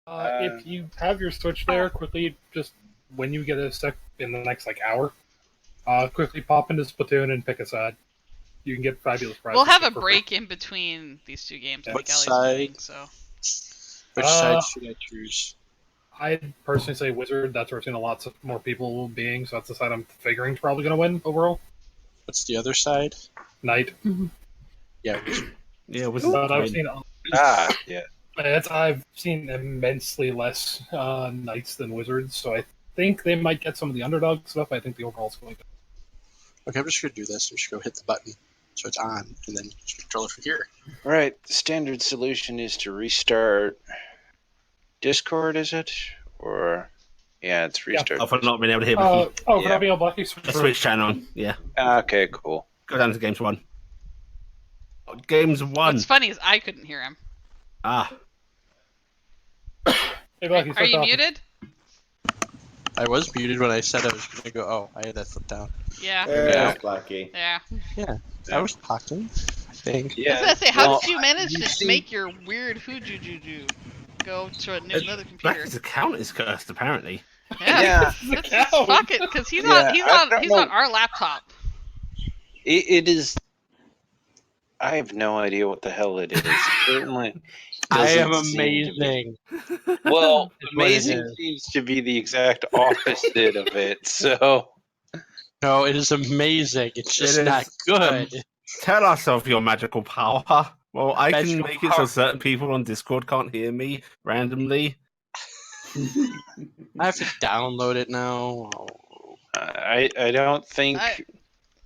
If you have your Switch there, quickly, just when you get a sec in the next hour, quickly pop into Splatoon and pick a side. You can get fabulous prizes. We'll have a break in between these two games. Yeah. I think Ellie's moving, so. Which side should I choose? I'd personally say Wizard. That's where I've seen a lot more people being, so that's the side I'm figuring is probably going to win overall. What's the other side? Knight. Yeah. Yeah, Wizard. But I've seen. Yeah. I've seen immensely less Knights than Wizards, so I think they might get some of the underdog stuff. I think the overall is going to. Okay, I'm just going to do this. I'm just going to hit the button so it's on, and then just control it from here. All right. The standard solution is to restart Discord, is it? Or yeah, it's restart. Oh, for not being able to hear me. For not being able to Switch channel on. Yeah. Okay, cool. Go down to games 1. Games 1. What's funny is I couldn't hear him. Ah. Hey, Bucky, Are you muted? I was muted when I said I was going to go. Oh, I had that flipped down. Yeah. There's Lucky. Yeah. Yeah, I was talking, I think. Yeah. I was gonna say, how did you manage to make your weird hoojujuju go to another computer? Blacky's account is cursed, apparently. Yeah. Fuck it, because he's on our laptop. It is. I have no idea what the hell it is. Certainly. I am doesn't seem to be. amazing. Well, It's what it amazing is. seems to be the exact opposite of it. So No, it is amazing. It's just It not is, good. Tell us of your magical power. Well, I can Magical make it so power. certain people on Discord can't hear me randomly. I have to download it now. I don't think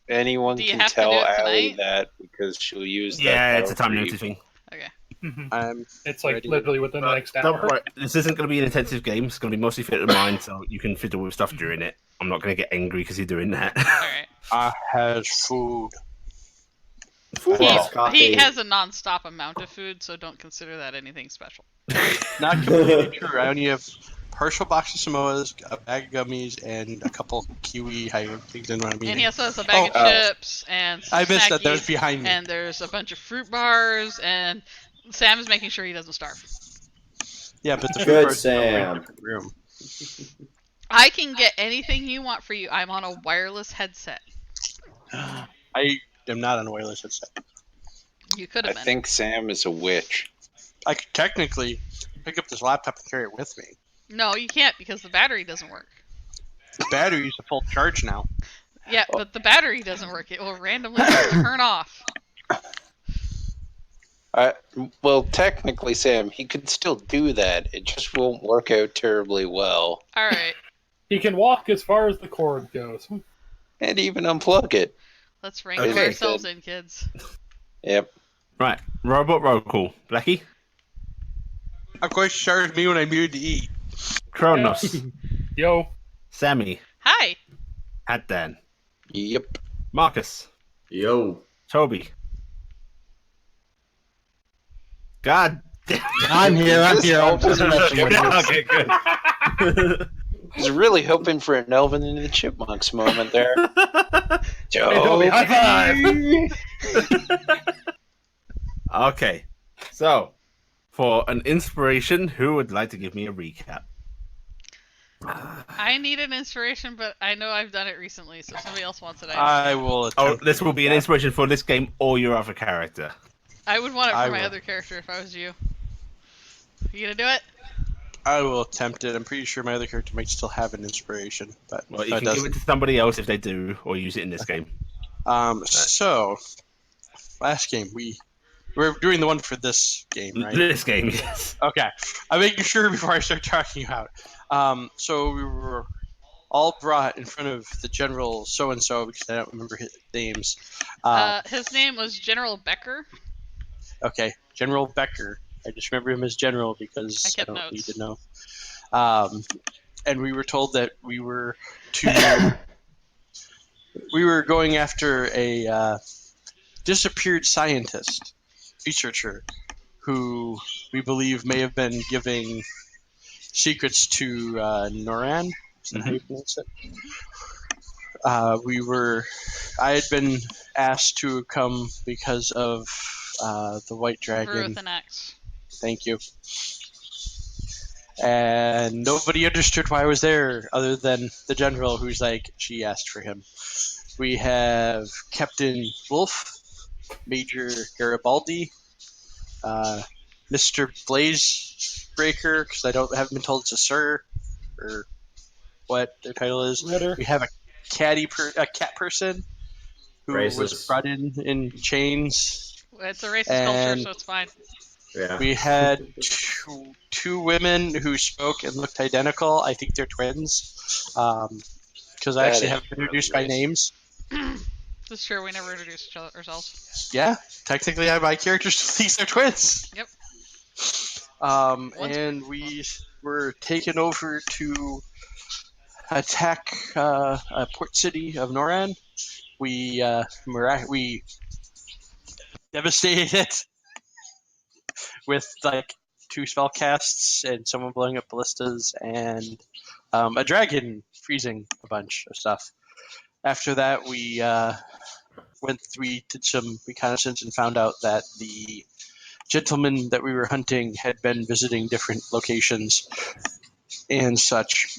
anyone Do you can have to tell do it Allie tonight? that because she'll use that. Yeah, it's a power time for limited thing. Okay. It's ready. literally within the next Don't hour. worry, this isn't going to be an intensive game. It's going to be mostly fit to mind, so you can fiddle with stuff during it. I'm not going to get angry because you're doing that. Alright. I has food. He has a non-stop amount of food, so don't consider that anything special. Not completely true. I only have partial box of Samoas, a bag of gummies, and a couple kiwi things in what I'm eating. And he also has a bag of chips and some I missed that. That snackies, was behind me. and there's a bunch of fruit bars, and Sam is making sure he doesn't starve. Yeah, but the food Good bars is in a Sam. different room. I can get anything you want for you. I'm on a wireless headset. I am not on a wireless headset. You could I have been. think Sam is a witch. I could technically pick up this laptop and carry it with me. No, you can't because the battery doesn't work. The battery is a full charge now. Yeah, but the battery doesn't work. It will randomly turn off. Well, technically, Sam, he could still do that. It just won't work out terribly well. All right, He can walk as far as the cord goes. And even unplug it. let's wrangle Okay. ourselves in, kids. Yep. Right, robot roll call. Blackie, Of course, you charged me when I muted to eat. Kronos, Yo. Sammy, Hi. Addan, Yep. Marcus, Yo. Toby. God damn. I'm here. I'm here. I'm just messing with you. Okay, good. I was really hoping for an Elvin and the Chipmunks moment there. Toby, high Okay, so for an inspiration, who would like to give me a recap? I need an inspiration, but I know I've done it recently, so if somebody else wants it, I will attempt. Oh, this will be an inspiration for this game or your other character. I would want it for I my will. other character if I was you. You gonna do it? I will attempt it. I'm pretty sure my other character might still have an inspiration, but Well, if you it can give it doesn't. to somebody else if they do, or use it in this game. So last game we're doing the one for this game, right? This game, yes. Okay, I'm making sure before I start talking about it. So we were all brought in front of the General so-and-so, because I don't remember his names. His name was General Becker. Okay, General Becker. I just remember him as General because I I kept don't notes. need to know. And we were told that we were to... we were going after a disappeared scientist, researcher, who we believe may have been giving secrets to Noran. Is that how you pronounce it? I had been asked to come because of the White Brew Dragon. with an X. Thank you. And nobody understood why I was there other than the general, who's like, she asked for him. We have Captain Wolf, Major Garibaldi, Mr. Blazebreaker, because haven't been told it's a sir or what their title is. Ritter. We have a cat person who was Racist. brought in chains. It's a racist culture, And so it's fine. Yeah. we had two women who spoke and looked identical. I think they're twins. Because I That actually is haven't been really introduced by racist. names. That's true. We never introduced ourselves. Yeah, technically, my characters think they're twins. Yep. And we were taken over to attack a port city of Noran. We devastated it with like 2 spell casts and someone blowing up ballistas and a dragon freezing a bunch of stuff. After that, we did some reconnaissance and found out that the gentleman that we were hunting had been visiting different locations and such,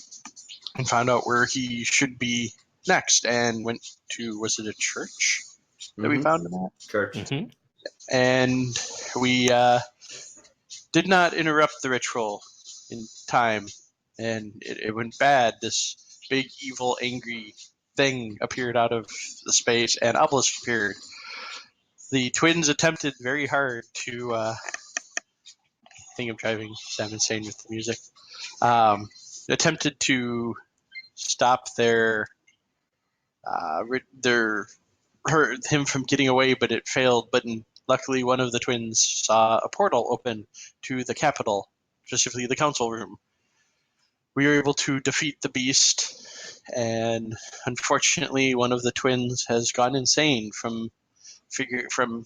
and found out where he should be next, and went to, was it a church that we found him at? Church. Mm-hmm. And we did not interrupt the ritual in time, and it went bad. This big, evil, angry thing appeared out of the space, and Obelisk appeared. The twins attempted very hard to. I think I'm driving Sam insane with the music. Attempted to stop him from getting away, but it failed. But luckily, one of the twins saw a portal open to the capital, specifically the council room. We were able to defeat the beast, and unfortunately, one of the twins has gone insane from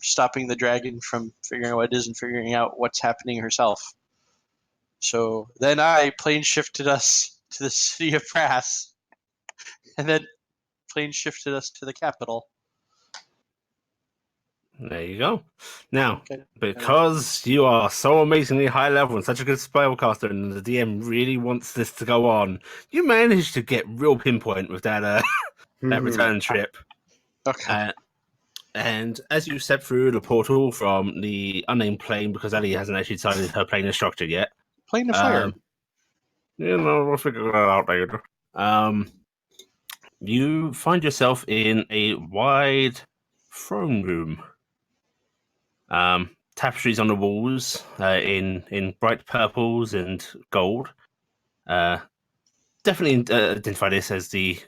stopping the dragon from figuring out what it is and figuring out what's happening herself. So then I plane shifted us to the city of Brass, and then plane shifted us to the capital. There you go. Now, Okay. because you are so amazingly high level and such a good spellcaster, and the DM really wants this to go on, you managed to get real pinpoint with that that return trip. Okay. And as you step through the portal from the unnamed plane, because Ali hasn't actually decided her plane is structured yet. Plane of fire. We'll figure that out later. You find yourself in a wide throne room. Tapestries on the walls in bright purples and gold. Definitely identify this as the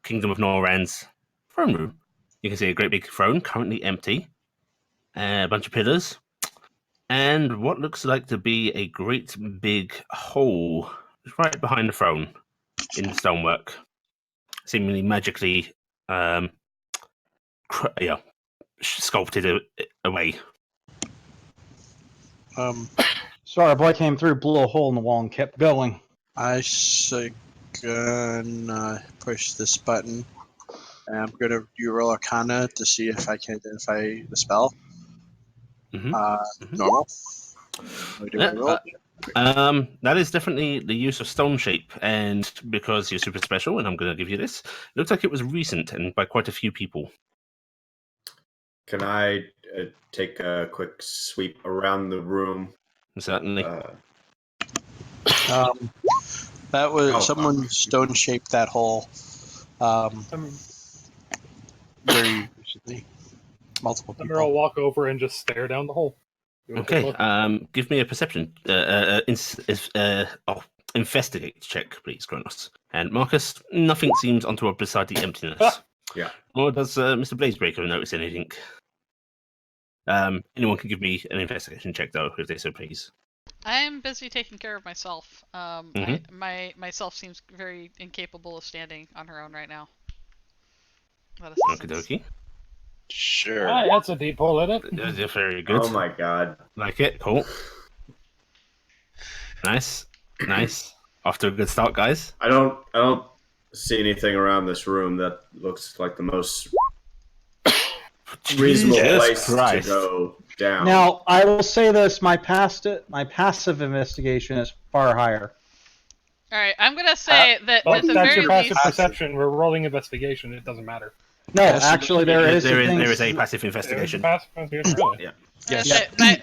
Kingdom of Noran's throne room. You can see a great big throne, currently empty, a bunch of pillars, and what looks like to be a great big hole right behind the throne in the stonework, seemingly magically sculpted away. Sorry, a boy came through, blew a hole in the wall, and kept going. I gonna push this button. And I'm gonna do roll Arcana to see if I can identify the spell. Normal. That is definitely the use of stone shape, and because you're super special, and I'm going to give you this, it looks like it was recent and by quite a few people. Can I take a quick sweep around the room? Certainly. That was someone stone shaped that hole. Very recently. Multiple people. I'll walk over and just stare down the hole. Okay. Give me a perception. Investigate check, please, Kronos. And Marcus, nothing seems untoward beside the emptiness. Yeah. Nor does Mr. Blazebreaker notice anything. Anyone can give me an investigation check, though, if they so please. I'm busy taking care of myself. Myself seems very incapable of standing on her own right now. Okie dokie. Sure. That's a deep hole in it. That's very good. Oh my god. Like it. Cool. Nice. Off to a good start, guys. I don't see anything around this room that looks like the most reasonable Jesus place Christ. to go down. Now, I will say this: my passive investigation is far higher. All right, I'm gonna say that Well, at the that's very your passive least, perception. We're rolling investigation. It doesn't matter. No, Passive actually, there is There a is thing. there is a passive There's a investigation. passive investigation, really? Yeah. Yes. say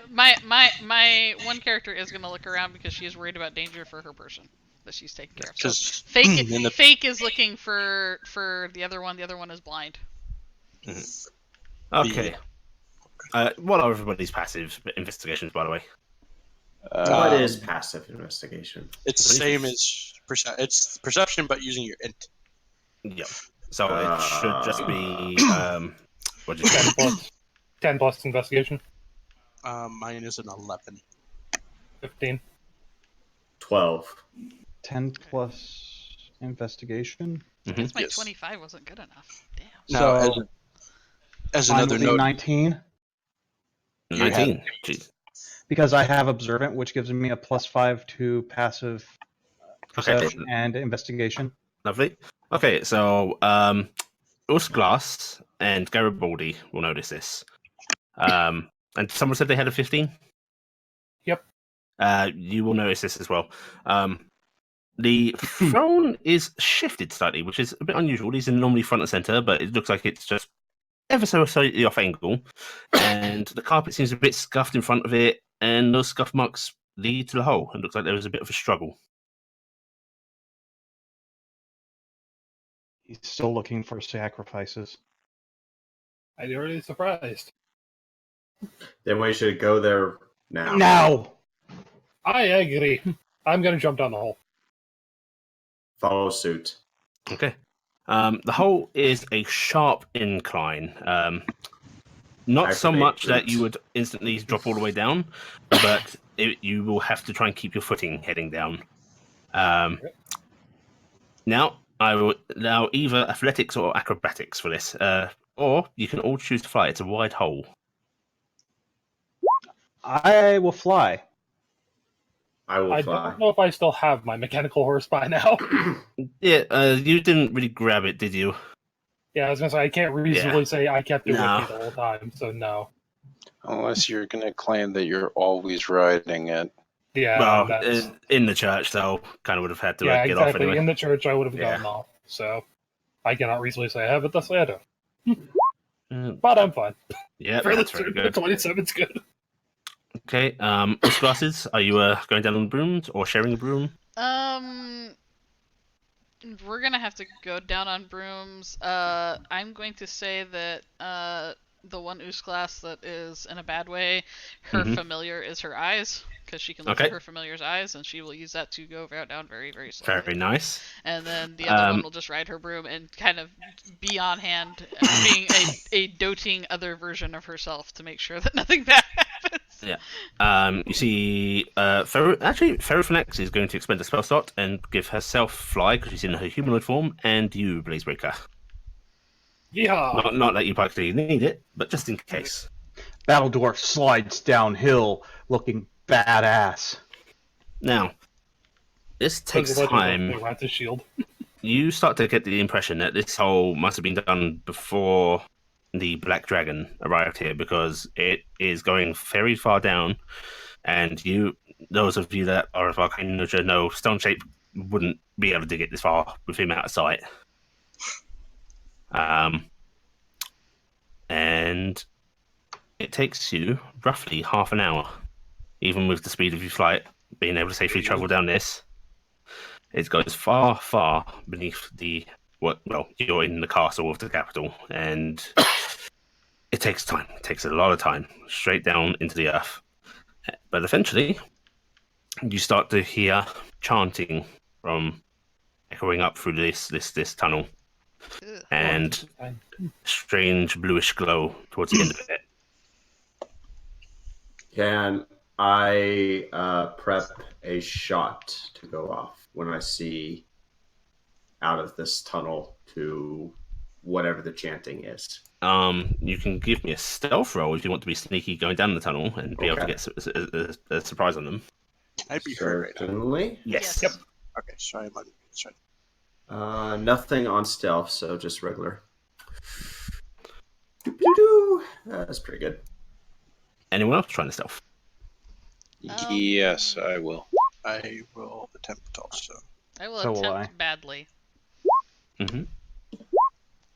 my one character is gonna look around because she is worried about danger for her person that she's taking care of. So Because fake is looking for the other one. The other one is blind. Okay. What are everybody's passive investigations, by the way? What is passive investigation? it's the same as it's perception, but using your int. Yep. So it should just be what did you 10 say? plus, 10 plus investigation. Mine is an 11. 15. 12. 10 plus investigation. I guess my Yes. 25 wasn't good enough. Damn. Now, So as mine another will be note, 19 You have- 19. Jeez. because I have observant, which gives me a +5 to passive Okay. perception and investigation. Lovely. Okay, so Glass and Garibaldi will notice this. And someone said they had a 15? Yep. You will notice this as well. The throne is shifted slightly, which is a bit unusual. These are normally front and center, but it looks like it's just ever so slightly off angle. And the carpet seems a bit scuffed in front of it, and those scuff marks lead to the hole. It looks like there was a bit of a struggle. He's still looking for sacrifices. I'm already surprised. Then we should go there now. Now! I agree. I'm gonna jump down the hole. Follow suit. Okay. The hole is a sharp incline. Not so Activate much that route. you would instantly drop all the way down, but you will have to try and keep your footing heading down. Now, I will allow either athletics or acrobatics for this, or you can all choose to fly. It's a wide hole. I will fly. I will I fly. don't know if I still have my mechanical horse by now. Yeah, you didn't really grab it, did you? Yeah, I was gonna say I can't reasonably say I kept it No. with me the whole time, so no. Unless you're going to claim that you're always riding it. Yeah, Well, that's in the church, though, kind of would have had to yeah, get off exactly. anyway. In the church, I would have Yeah. gotten off, so I cannot reasonably say I have it. Thus, I don't. Uh, But I'm fine. yeah, For that's the very good. 27's good. Okay, Us Glasses, are you going down on brooms or sharing a broom? We're gonna have to go down on brooms. I'm going to say that the one Oos class that is in a bad way, her Mhm. familiar is her eyes, because she can look Okay. through her familiar's eyes, and she will use that to go down very, very slowly. Very nice. And then the other one will just ride her broom and kind of be on hand, being a doting other version of herself to make sure that nothing bad happens. Yeah. You see, Ferrophanax is going to expend a spell slot and give herself fly because she's in her humanoid form, and you, Blazebreaker. Yeehaw! Not that you particularly need it, but just in case. Battle Dwarf slides downhill looking badass. Now, this takes They time. rat the shield. You start to get the impression that this hole must have been done before the Black Dragon arrived here because it is going very far down, and those of you that are of Arcane Nature know Stone Shape wouldn't be able to dig it this far with him out of sight. And it takes you roughly half an hour, even with the speed of your flight, being able to safely travel down this. It goes far, far beneath you're in the castle of the capital, and it takes time. It takes a lot of time, straight down into the earth. But eventually, you start to hear chanting from echoing up through this tunnel, Ugh. and Fine. strange bluish glow towards the end of it. Can I prep a shot to go off when I see out of this tunnel to whatever the chanting is? You can give me a stealth roll if you want to be sneaky going down the tunnel and be able to Okay. get a surprise on them. I'd be hurt right now. Certainly. Yes. Yep. Okay, sorry, I'm Nothing on stealth, so just regular. That's pretty good. Anyone else trying to stealth? Yes, I will. I will attempt also. I will So will attempt I. badly. Mm-hmm.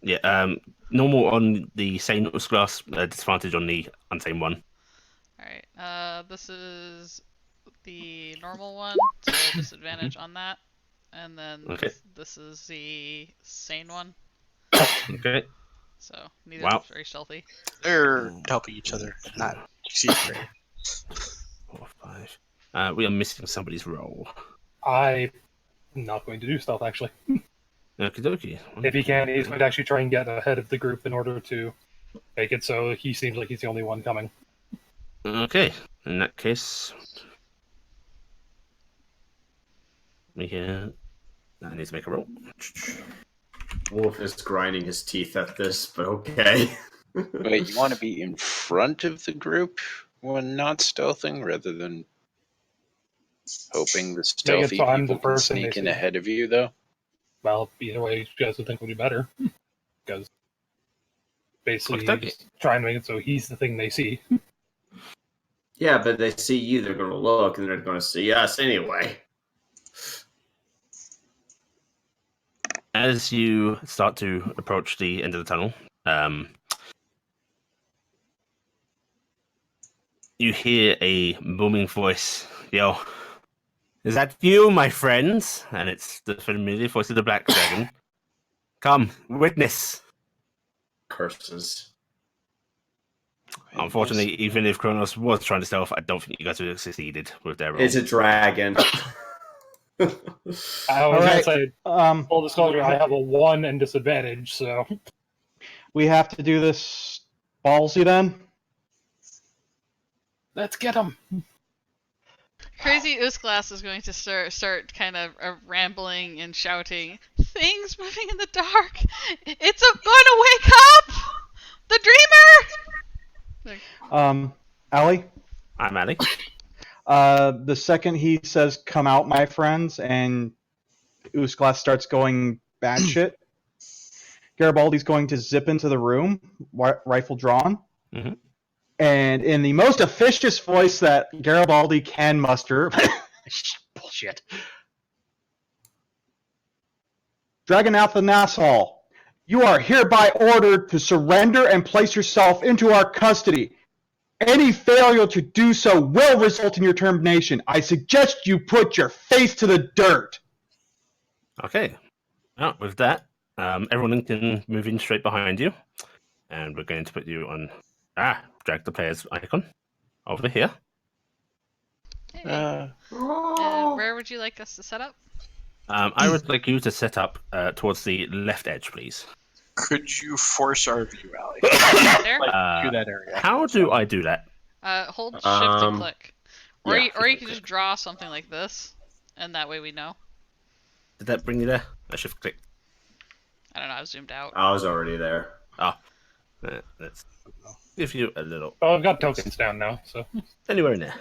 Yeah. Normal on the sane class, disadvantage on the unsane one. Alright, this is the normal one, so disadvantage on that. And then Okay. this is the sane one, Okay. so neither Wow. very stealthy. They're helping each other, not succeeding. 4, 5. We are missing somebody's roll. I'm not going to do stealth, actually. Okie dokie. If he can, he's going to actually try and get ahead of the group in order to make it so he seems like he's the only one coming. Okay. In that case, we can. I need to make a roll. Wolf is grinding his teeth at this, but okay. Wait, you want to be in front of the group when not stealthing, rather than hoping the stealthy so I'm the people can first thing they sneak in see. ahead of you, though? Well, either way, you guys would think would be better. Because basically, Okay. just trying to make it so he's the thing they see. Yeah, but they see you, they're going to look, and they're going to see us anyway. As you start to approach the end of the tunnel, you hear a booming voice yell, "Is that you, my friends?" And it's the familiar voice of the Black Dragon. "Come, witness." Curses. Unfortunately, even if Kronos was trying to stealth, I don't think you guys would have succeeded with their roll. It's a dragon. I was Alright. going to say, full disclosure, I have a 1 and disadvantage, so We have to do this ballsy then. let's get him. Crazy Oosglass is going to start kind of rambling and shouting, "Things moving in the dark! It's going to wake up! The dreamer!" Allie, I'm Allie. the second he says, "Come out, my friends," and Oosglass starts going batshit, Garibaldi's going to zip into the room, rifle drawn. Mhm. And in the most officious voice that Garibaldi can muster, bullshit. Dragonath Nassau, you are hereby ordered to surrender and place yourself into our custody. Any failure to do so will result in your termination. I suggest you put your face to the dirt. Okay. Well, with that, everyone can move in straight behind you. And we're going to put you on... drag the player's icon over here. Hey. Where would you like us to set up? I would like you to set up towards the left edge, please. Could you force our view, Allie? There? To that area. How do I do that? Hold shift and click. Or yeah, you can just draw something like this, and that way we know. Did that bring you there? I should click. I don't know, I was zoomed out. I was already there. Let's give you a little... Oh, I've got tokens down now, so Anywhere in there.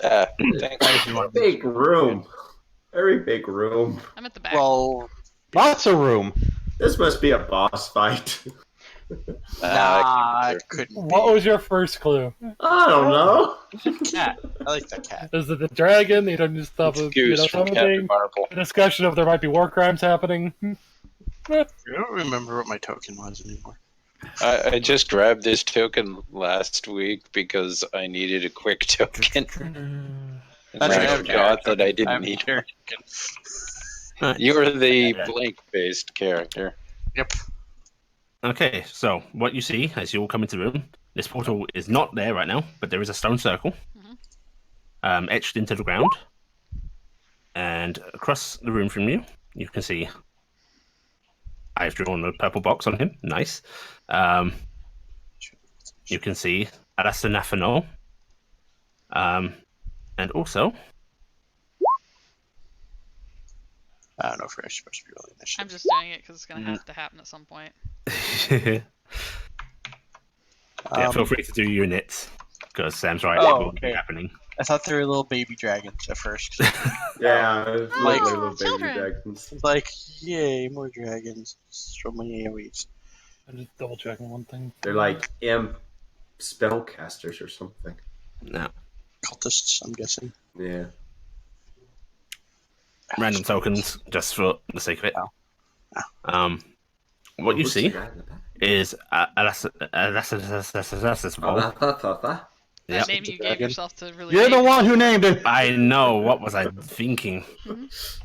Thanks. Big room. Very big room. I'm at the back. Well, Lots of room. This must be a boss fight. it couldn't what was your first clue? I don't know. be. Cat. I like that cat. Is it the dragon? You don't just stop It's Goose from Captain something? Marvel. A discussion of there might be war crimes happening. I don't remember what my token was anymore. I just grabbed this token last week because I needed a quick token. And That's I right. forgot that I didn't I'm need here. it. You were the Yeah. blank-based character. Yep. Okay, so what you see as you all come into the room, this portal is not there right now, but there is a stone circle etched into the ground. And across the room from you, you can see I've drawn a purple box on him. Nice. You can see Alastanafano. And also... I don't know if we're supposed to be rolling this I'm shit. just doing it because it's going to have to happen at some point. feel free to do units, because Sam's right, Oh, it will be okay. happening. I thought they were little baby dragons at first. Yeah, Like- little baby children. dragons. Like, yay, more dragons. So many AoEs. I'm just double checking one thing. They're like imp spellcasters or something. No. Cultists, I'm guessing. Yeah. Random tokens, just for the sake of it. What you Who's see that in the back? is That Yep. name you gave Dragon. yourself to really. You're hate the one who yourself. named it. I know. What was I thinking?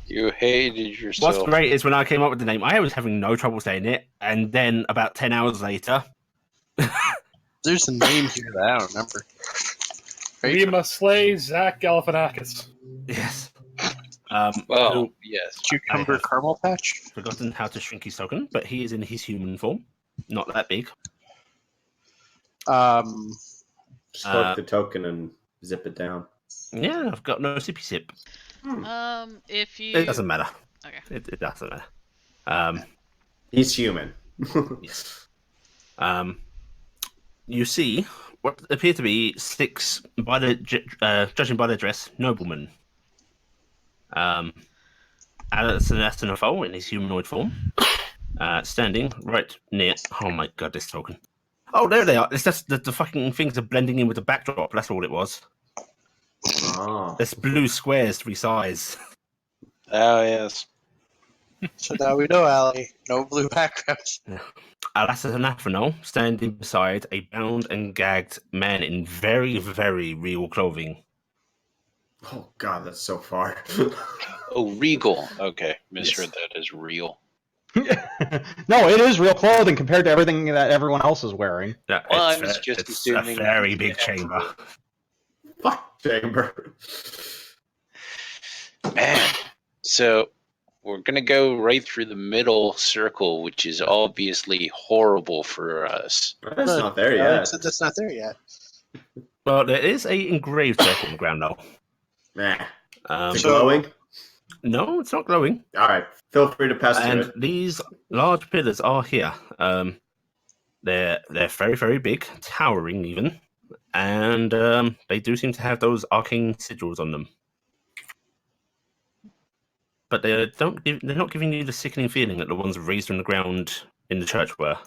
You hated yourself. What's great is when I came up with the name, I was having no trouble saying it, and then about 10 hours later, There's a name here that I don't remember. We must slay Zach Galifianakis. yes. Well, who yes. Cucumber I have- caramel patch. forgotten how to shrink his token, but he is in his human form, not that big. Just click the token and zip it down. Yeah, I've got no sippy sip. If you. It doesn't matter. Okay. It doesn't matter. He's human. Yes. You see what appear to be 6, by the judging by their dress, noblemen. Alasanathafol in his humanoid form, standing right near. Oh my god, this token. Oh, there they are. It's just the fucking things are blending in with the backdrop. That's all it was. Oh. There's blue squares to resize. Oh, yes. So now we know, Ali. No blue backgrounds. Alasanathafol standing beside a bound and gagged man in very, very real clothing. Oh god, that's so far. Oh, regal. Okay, misread Yes. that as real. No, it is real clothing compared to everything that everyone else is wearing. Yeah, Well, it's I was just it's a assuming very that- big chamber. Fuck chamber. Man. So we're going to go right through the middle circle, which is obviously horrible for us. That's not there Alex yet. said that's not there yet. Well, there is a engraved circle on the ground though. Nah. Is it So- glowing? No, it's not glowing. Alright. Feel free to pass through And it. these large pillars are here. They're very, very big, towering even, and they do seem to have those arcane sigils on them. But they're not giving you the sickening feeling that the ones raised from the ground in the church were.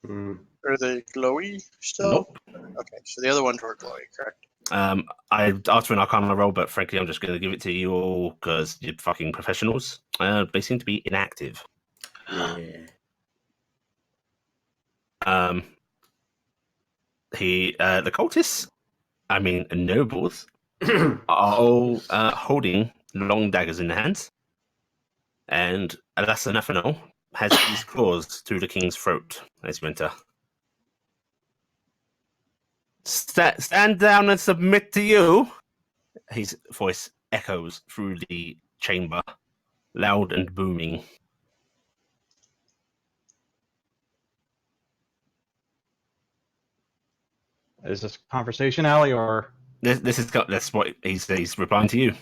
Hmm. Are they glowy still? Nope. Okay, so the other ones were glowy, correct? I asked for an Arcana roll, but frankly, I'm just going to give it to you all because you're fucking professionals. They seem to be inactive. Yeah. The cultists, I mean nobles, are all holding long daggers in their hands, and Alasanathafol has his claws through the king's throat as you enter. Stand down and submit to you. His voice echoes through the chamber, loud and booming. Is this a conversation, Allie, or? That's what he's replying to you.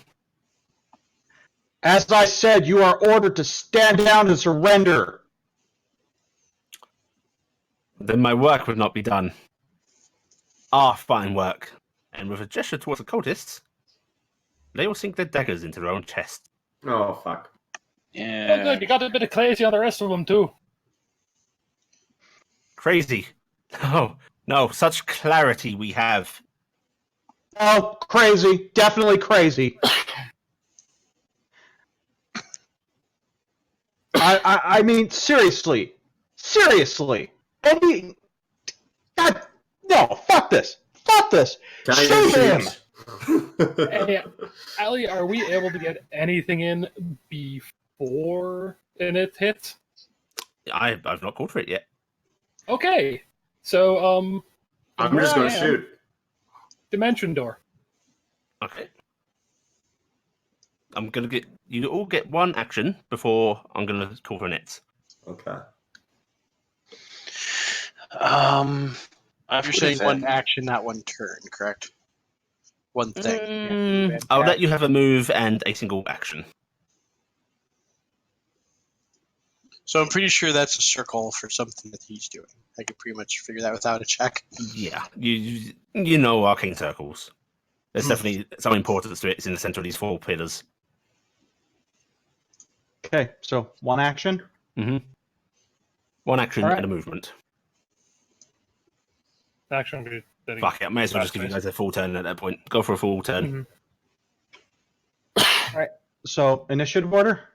As I said, you are ordered to stand down and surrender. Then my work would not be done. Our fine work. And with a gesture towards the cultists, they will sink their daggers into their own chest. Oh fuck. Oh, Yeah. good. You got a bit of crazy on the rest of them, too. Crazy. No, such clarity we have. Oh, crazy. Definitely crazy. I mean, seriously. Seriously. God, no, fuck this. Fuck this. Can I Shoot him. shoot? Hey, Allie, are we able to get anything in before it hits? I've not called for it yet. Okay. So, I'm just gonna where I am, shoot. Dimension door. Okay. I'm gonna get you all get one action before I'm gonna call for nets. Okay. I've You're saying one action, not one turn, correct? One thing. I'll let you have a move and a single action. So I'm pretty sure that's a circle for something that he's doing. I could pretty much figure that without a check. Yeah, you know arcane circles. There's definitely some importance to it. It's in the center of these 4 pillars. Okay, so one action. One action All right. and a movement. Actually, I'm gonna Fuck it, I may as well just give you guys a full turn at that point. Go for a full turn. Mhm. So, initiative order?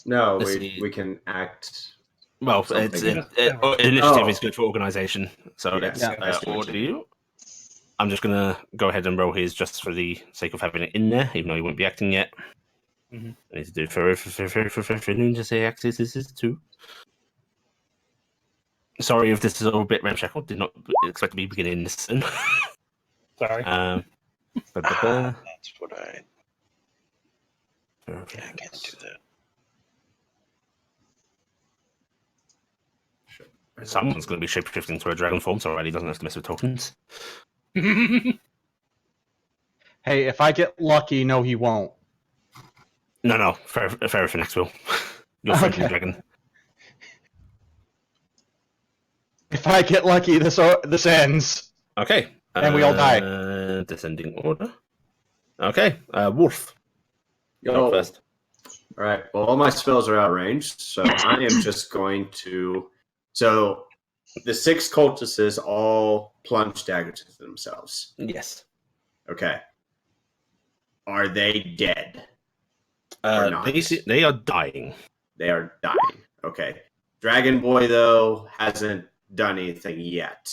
No, Let's we see. we can act. Well, Something. initiative is Oh. good for organization. So Yeah, let's I see what order you you. I'm just gonna go ahead and roll his just for the sake of having it in there, even though he won't be acting yet. Mhm. I need to do for Ninja say axis. This is 2. Sorry if this is all a bit ramshackle. Did not expect to be beginning this soon. Sorry. That's what I. Yeah, I can't do that. Someone's going to be shapeshifting to a dragon form, so already doesn't have to mess with tokens. Hey, if I get lucky, no, he won't. No, fair for next will. Your friendly Okay. dragon. If I get lucky, this ends. Okay. And we all die. Descending order. Okay. Wolf. You're up Yo. first. All right. Well, all my spells are outranged, so I am just going to. So the 6 cultists all plunge daggers into themselves. Yes. Okay. Are they dead? Or not? They are dying. They are dying. Okay. Dragon Boy, though, hasn't done anything yet.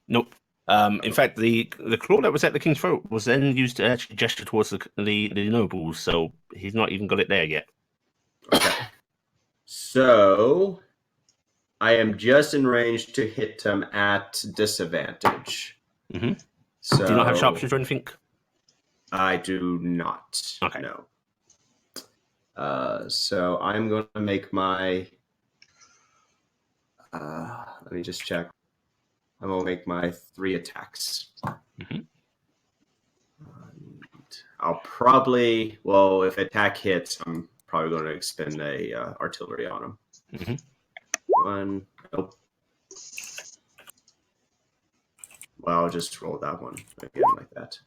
Nope. In fact, the claw that was at the king's throat was then used to actually gesture towards the nobles, so he's not even got it there yet. Okay. So I am just in range to hit them at disadvantage. Mhm. So Do you not have sharpshooter or anything? I do not. Okay. No. So I'm going to make my. Let me just check. I'm going to make my 3 attacks. Mhm. I'll probably, well, if attack hits, I'm probably going to expend a artillery on him. Mhm. 1. Nope. Well, I'll just roll that one again like that.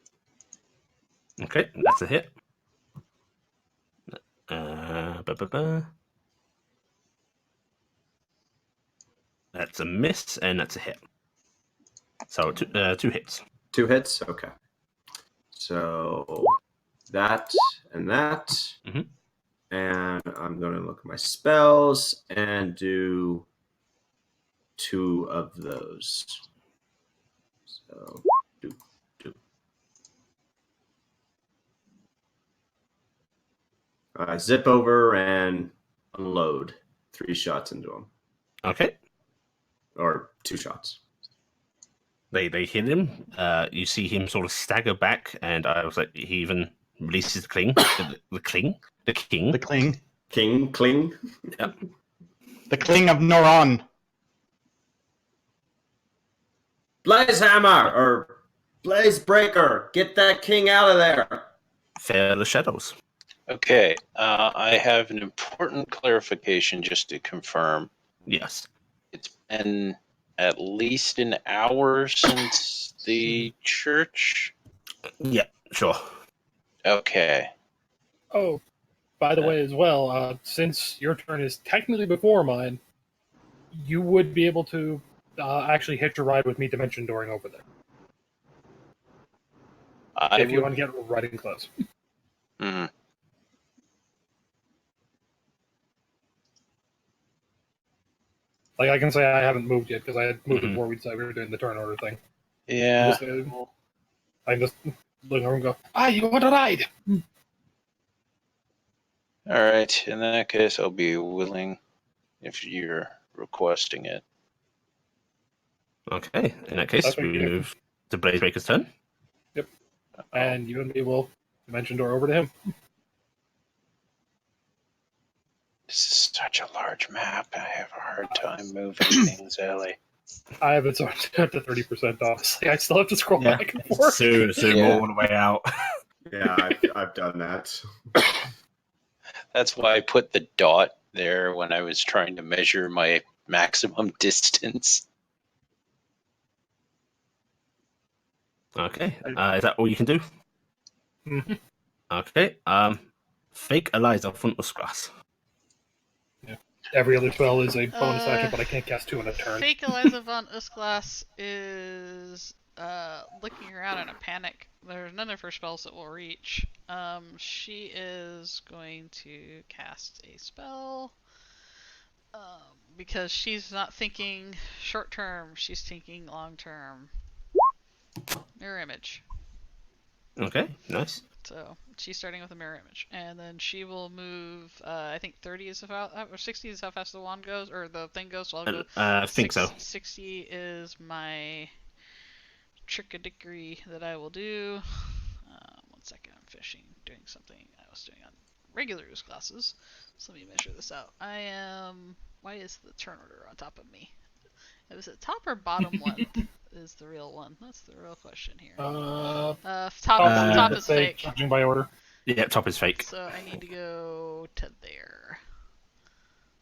Okay, that's a hit. That's a miss, and that's a hit. So 2 hits. 2 hits? Okay. So that and that. Mhm. And I'm going to look at my spells and do 2 of those. So, do. Zip over and unload 3 shots into him. Okay. Or 2 shots. They hit him. You see him sort of stagger back, and I was like, he even releases the king. The king. The cling. Cling. Yep. The cling of Noran. Blaze Hammer or Blaze Breaker. Get that king out of there. Fair the shadows. Okay, I have an important clarification just to confirm. Yes. It's been at least an hour since the church. Yeah, sure. Okay. Oh, by the way, as well, since your turn is technically before mine, you would be able to actually hitch a ride with me dimension dooring over there. If you want to get riding close. Mhm. Like, I can say I haven't moved yet, because I had moved Mhm. before we decided we were doing the turn order thing. Yeah. I can just look over and go, you want to ride? All right. In that case, I'll be willing if you're requesting it. Okay. In that case, That's what we you do. move to Blazebreaker's turn. And you and me will dimension door over to him. This is such a large map. I have a hard time moving things, Ellie. I have it sorted at the 30% honestly. I still have to scroll Yeah. back and forth. Soon Yeah. all the way out. Yeah, I've done that. That's why I put the dot there when I was trying to measure my maximum distance. Okay. Is that all you can do? Mhm. Okay. Fake Eliza Frontless Grass. every other spell is a bonus action, but I can't cast 2 in a turn. Fake Eliza von Usglas is looking around in a panic. There's none of her spells that will reach. She is going to cast a spell because she's not thinking short term, she's thinking long term. Mirror image. Okay, nice. So she's starting with a mirror image, and then she will move. I think 30 is about, or 60 is how fast the wand goes, or the thing goes. So I'll go. I think so. 60 is my trick-a-dickery that I will do. 1 second, I'm doing something I was doing on regular use classes. So let me measure this out. I am. Why is the turn order on top of me? Was it top or bottom one? Is the real one? That's the real question here. Top is fake. Judging by order. Yeah, top is fake. So I need to go to there.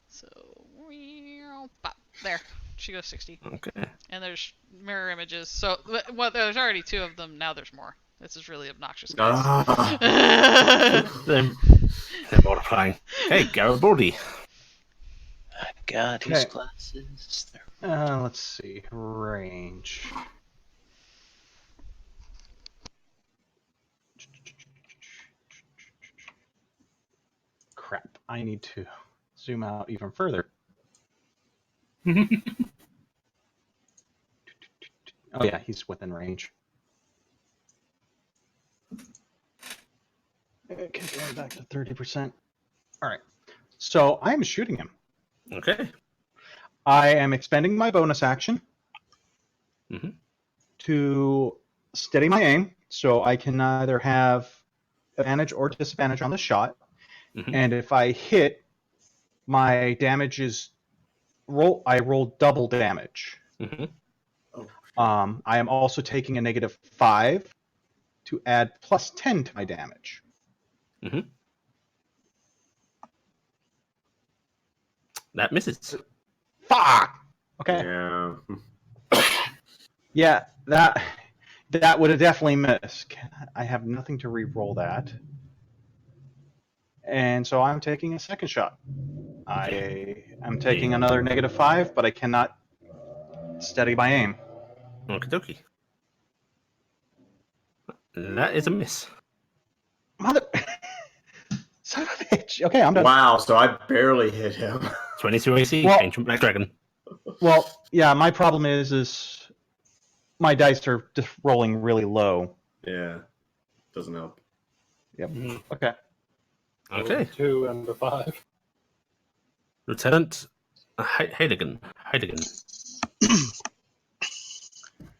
So pop, there. She goes 60. Okay. And there's mirror images. So well, there's already 2 of them. Now there's more. This is really obnoxious, guys. They're multiplying. Hey, Garibaldi. I got his glasses. Let's see. Range. Crap. I need to zoom out even further. Oh yeah, he's within range. Okay, going back to 30%. All right. So I am shooting him. Okay. I am expending my bonus action to steady my aim, so I can either have advantage or disadvantage on the shot. And if I hit, my damage is I roll double damage. I am also taking a -5 to add +10 to my damage. That misses. Fuck. Okay. Yeah. Yeah, that would have definitely missed. I have nothing to re-roll that. And so I'm taking a second shot. I am taking another -5, but I cannot steady my aim. Okie dokie. That is a miss. Mother... Son of a bitch. Okay, I'm done. Wow, so I barely hit him. 22 AC, Well- Ancient Black Dragon. Well, yeah, my problem is my dice are just rolling really low. Yeah, doesn't help. Yep. Okay. Okay. 2 and a 5. Lieutenant Heidigan.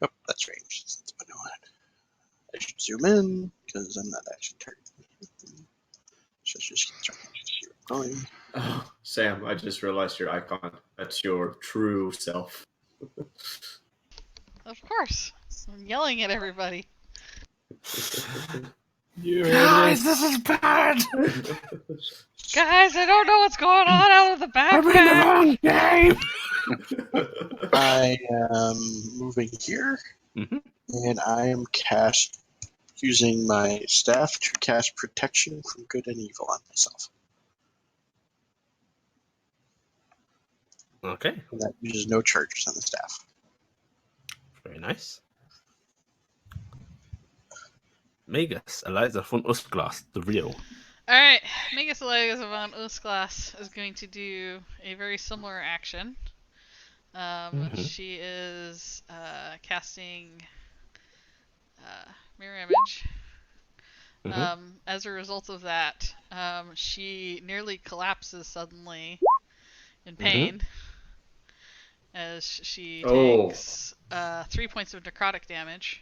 Oh, that's range. That's what I know. I should zoom in because I'm not actually targeting. Just going. Oh, Sam, I just realized your icon. That's your true self. Of course. I'm yelling at everybody. Guys, this is bad! Guys, I don't know what's going on out of the I'm in the backpack. wrong game! I am moving here, and I am using my staff to cast protection from good and evil on myself. Okay, And that uses no charges on the staff. very nice. Magus, Eliza von Usglas, the real. Alright, Magus Eliza von Usglas is going to do a very similar action. She is casting Mirror Image. As a result of that, she nearly collapses suddenly in pain as she takes 3 points of necrotic damage.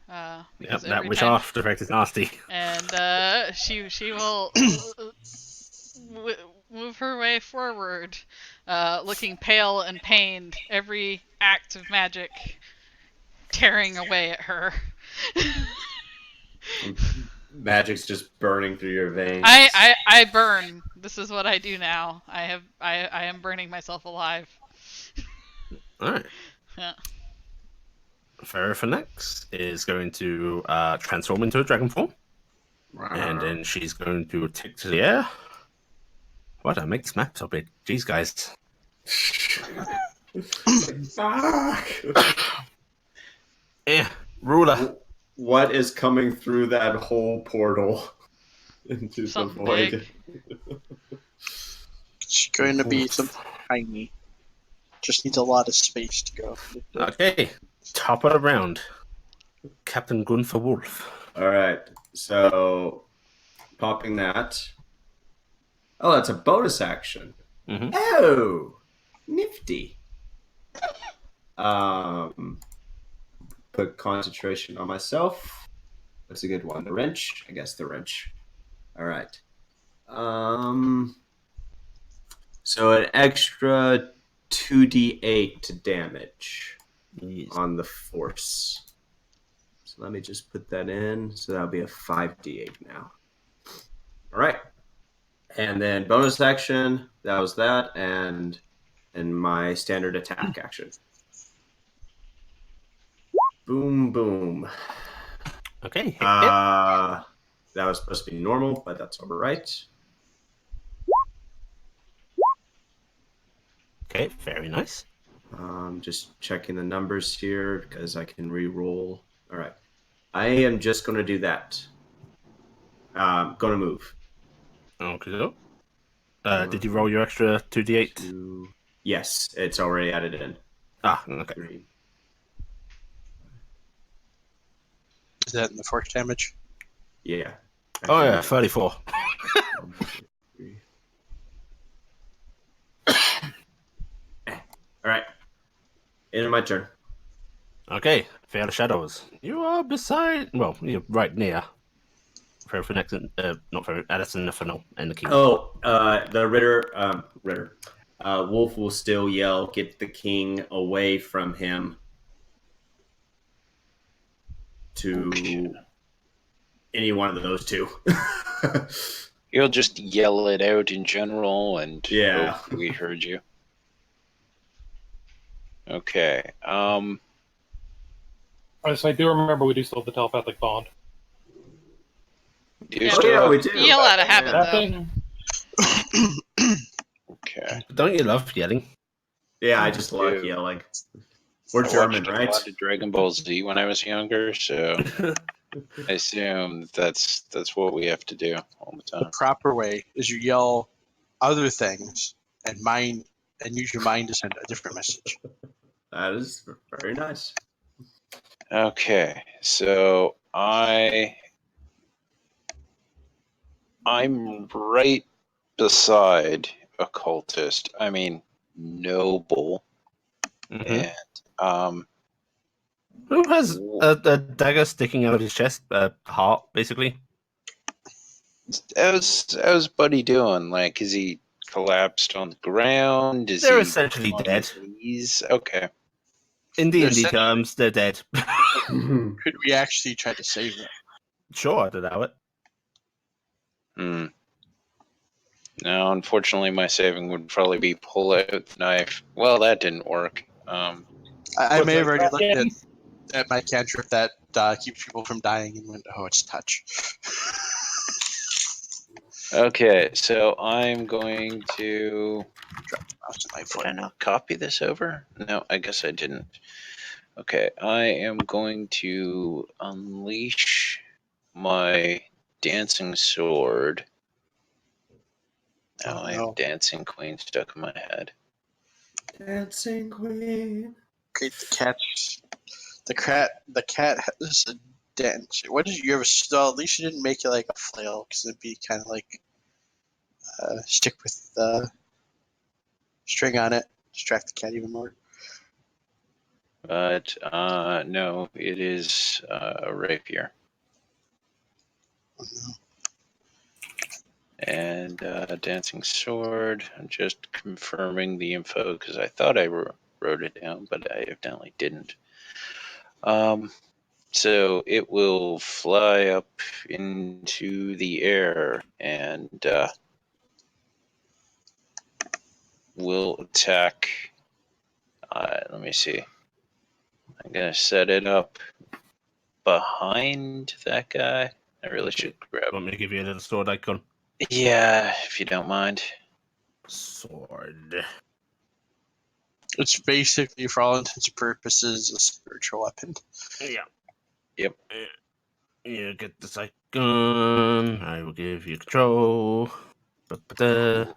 Yep, that wish after effect is nasty. And she will move her way forward, looking pale and pained, every act of magic tearing away at her. Magic's just burning through your veins. I burn. This is what I do now. I am burning myself alive. Alright. Yeah. Ferrophanax is going to transform into a dragon form. And then she's going to take to the air. Why don't I make this map so big? Jeez, guys. Fuck. Yeah, ruler. What is coming through that whole portal into Something the void? big. It's going to be something tiny. Just needs a lot of space to go. Okay, top of the round. Captain Gunther Wolf. All right, so popping that. Oh, that's a bonus action. Mm-hmm. Oh, nifty. Put concentration on myself. What's a good one? The wrench? I guess the wrench. All right. So an extra 2d8 damage Yes. on the force. So let me just put that in. So that'll be a 5d8 now. All right. And then bonus action, that was that, and my standard attack action. Boom, boom. Okay, hit. That was supposed to be normal, but that's all right. Okay, very nice. Just checking the numbers here because I can re-roll. All right. I am just going to do that. Going to move. Okay. Did you roll your extra 2d8? 2. Yes, it's already added in. Ah, okay. 3. Is that in the force damage? Yeah. Oh yeah, 34. 1, 2, 3. All right. End of my turn. Okay, Fair Shadows. You are beside. Well, you're right near. Not very Addison, Nathaniel, and the king. Oh, the Ritter. Wolf will still yell, "Get the king away from him!" to any one of those two. You'll just yell it out in general, and Yeah. hope we heard you. Okay. Yes, I do remember we do still have the telepathic bond. Do you Yeah, still yeah, have we do. Yell out of habit, That though. thing? Okay. Don't you love yelling? Yeah, I just like do. yelling. We're I German, watched a right? lot of Dragon Ball Z when I was younger, so I assume that's what we have to do all the The time. proper way is you yell other things and use your mind to send a different message. That is very nice. Okay, so I'm right beside occultist. I mean noble, Mm-hmm. and Who has a dagger sticking out of his chest? Heart, basically. how's Buddy doing? Like, is he collapsed on the ground? Is They're he essentially on dead. his knees? Okay. In They're D&D terms, they're dead. Could we actually try to save them? Sure, I'd allow it. No, unfortunately, my saving would probably be pull out the knife. Well, that didn't work. I may have already What's looked that at my cantrip that keeps people from dying and went, oh, it's touch. Okay, so I'm going to. Drop the mouse to my Did foot. I not copy this over? No, I guess I didn't. Okay, I am going to unleash my dancing sword. Now Oh, I no. have Dancing Queen stuck in my head. Dancing Queen. Great, the cat has a dent. What did you ever? Well, at least you didn't make it like a flail, because it'd be kind of like stick with string on it, distract the cat even more. But no, it is a rapier. Oh, no. And dancing sword. I'm just confirming the info because I thought I wrote it down, but I evidently didn't. So it will fly up into the air and will attack. Let me see. I'm gonna set it up behind that guy. I really should grab. Want me to give you a little sword icon? Yeah, if you don't mind. sword. It's basically, for all intents and purposes, a spiritual weapon. Yeah. Yep. You get the sight gun. I will give you control. Ba-ba-da.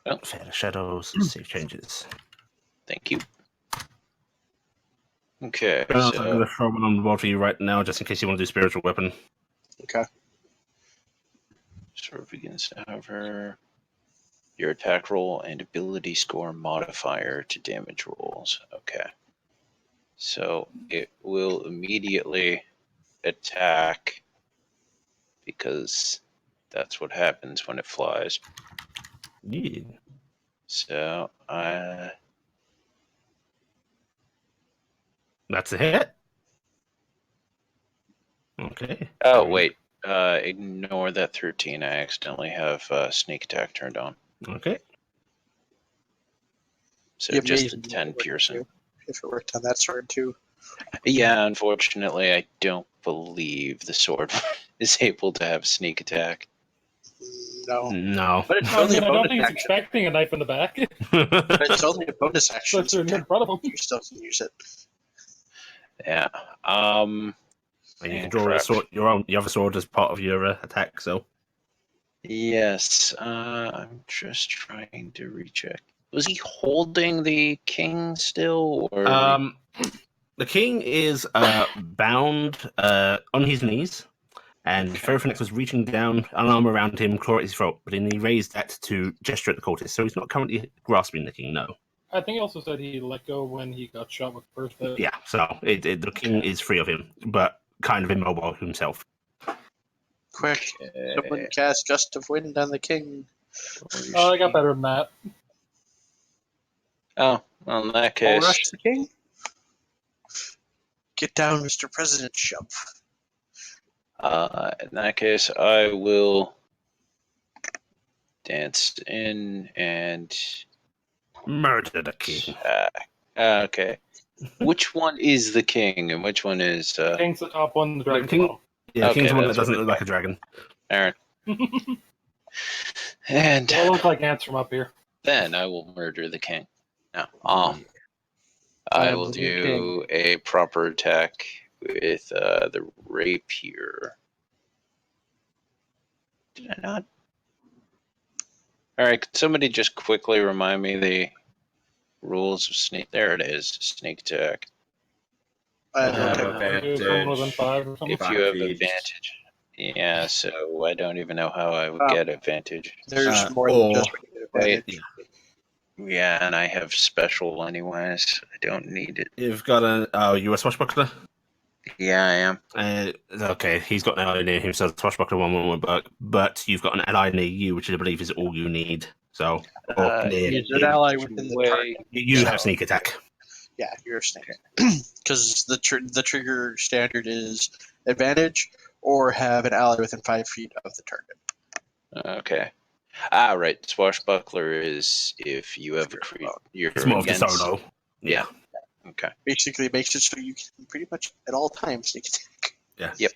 Oh. Fair shadows. Save changes. Thank you. Okay, I'm so going to throw one on the board for you right now, just in case you want to do spiritual weapon. Okay. sword begins to hover. Your attack roll and ability score modifier to damage rolls. Okay. So it will immediately attack because that's what happens when it flies. Yeah. So That's a hit. Okay. oh wait, ignore that 13. I accidentally have sneak attack turned on. Okay. So Yeah, just the amazing. 10 piercing. If it worked on that sword too. Yeah, unfortunately, I don't believe the sword is able to have sneak attack. No. No. But it's I only mean, a I don't bonus think it's action. expecting a knife in the back. But it's only a bonus action. So it's in front of him. You still can use it. Yeah. And you And can draw crap. your other sword as part of your attack, so. Yes. I'm just trying to recheck. Was he holding the king still, or? The king is bound on his knees, and Okay. Ferrophonix was reaching down an arm around him, claw at his throat, but then he raised that to gesture at the cultist, so he's not currently grasping the king, no. I think he also said he let go when he got shot with the first hit. Yeah, so the king is free of him, but kind of immobile himself. Quick. Someone cast Gust of Wind on the king. Oh, I got better than that. Oh, well, in that All case, rush the king. Get down, Mr. President. Shove. I will dance in and Murder the king. okay. Which one is the king and which one is King's the top one, the dragon's king- bottom. Yeah, the Okay, king's the one that that's what doesn't I look like a dragon. Aaron? And They all look like ants from up here. then I will murder the king. No. I will do a proper attack with the rapier. Did I not? Alright, could somebody just quickly remind me the rules of sneak? There it is, sneak attack. I have don't advantage. Do someone within 5 or something. If 5 you have feet. advantage. Yeah, so I don't even know how I would get advantage. There's more or- than just regular advantage. Yeah, and I have special anyways. I don't need it. You've got you're a swashbuckler? Yeah, I am. Okay, he's got an ally near him, so the swashbuckler one won't work, but you've got an ally near you, which I believe is all you need. So, near He's an him. ally within the target. You have sneak attack. Yeah, you're a snake. Because the trigger standard is advantage or have an ally within 5 feet of the target. Okay. Ah, right. Swashbuckler is if you have you're It's more of the against. solo. Yeah. Okay. Basically, it makes it so you can pretty much at all times sneak attack. Yeah. Yep.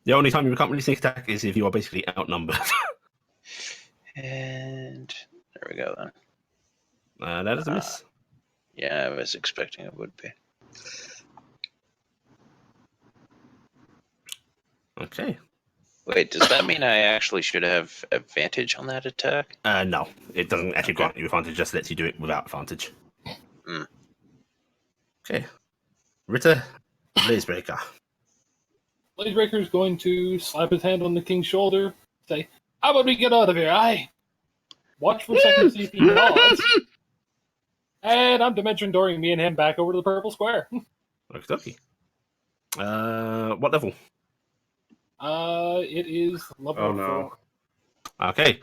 The only time you can't really sneak attack is if you are basically outnumbered. And there we go then. That is a miss. Yeah, I was expecting it would be. Okay. Wait, does that mean I actually should have advantage on that attack? No, it doesn't actually grant you advantage, just lets you do it without advantage. Mm. Okay. Ritter, Blazebreaker. Blazebreaker is going to slap his hand on the king's shoulder, say, "How about we get out of here? Aye. Watch for a second to see if he nods." And I'm dimension dooring me and him back over to the purple square. Okie what level? It is level Oh, no. 4. Okay.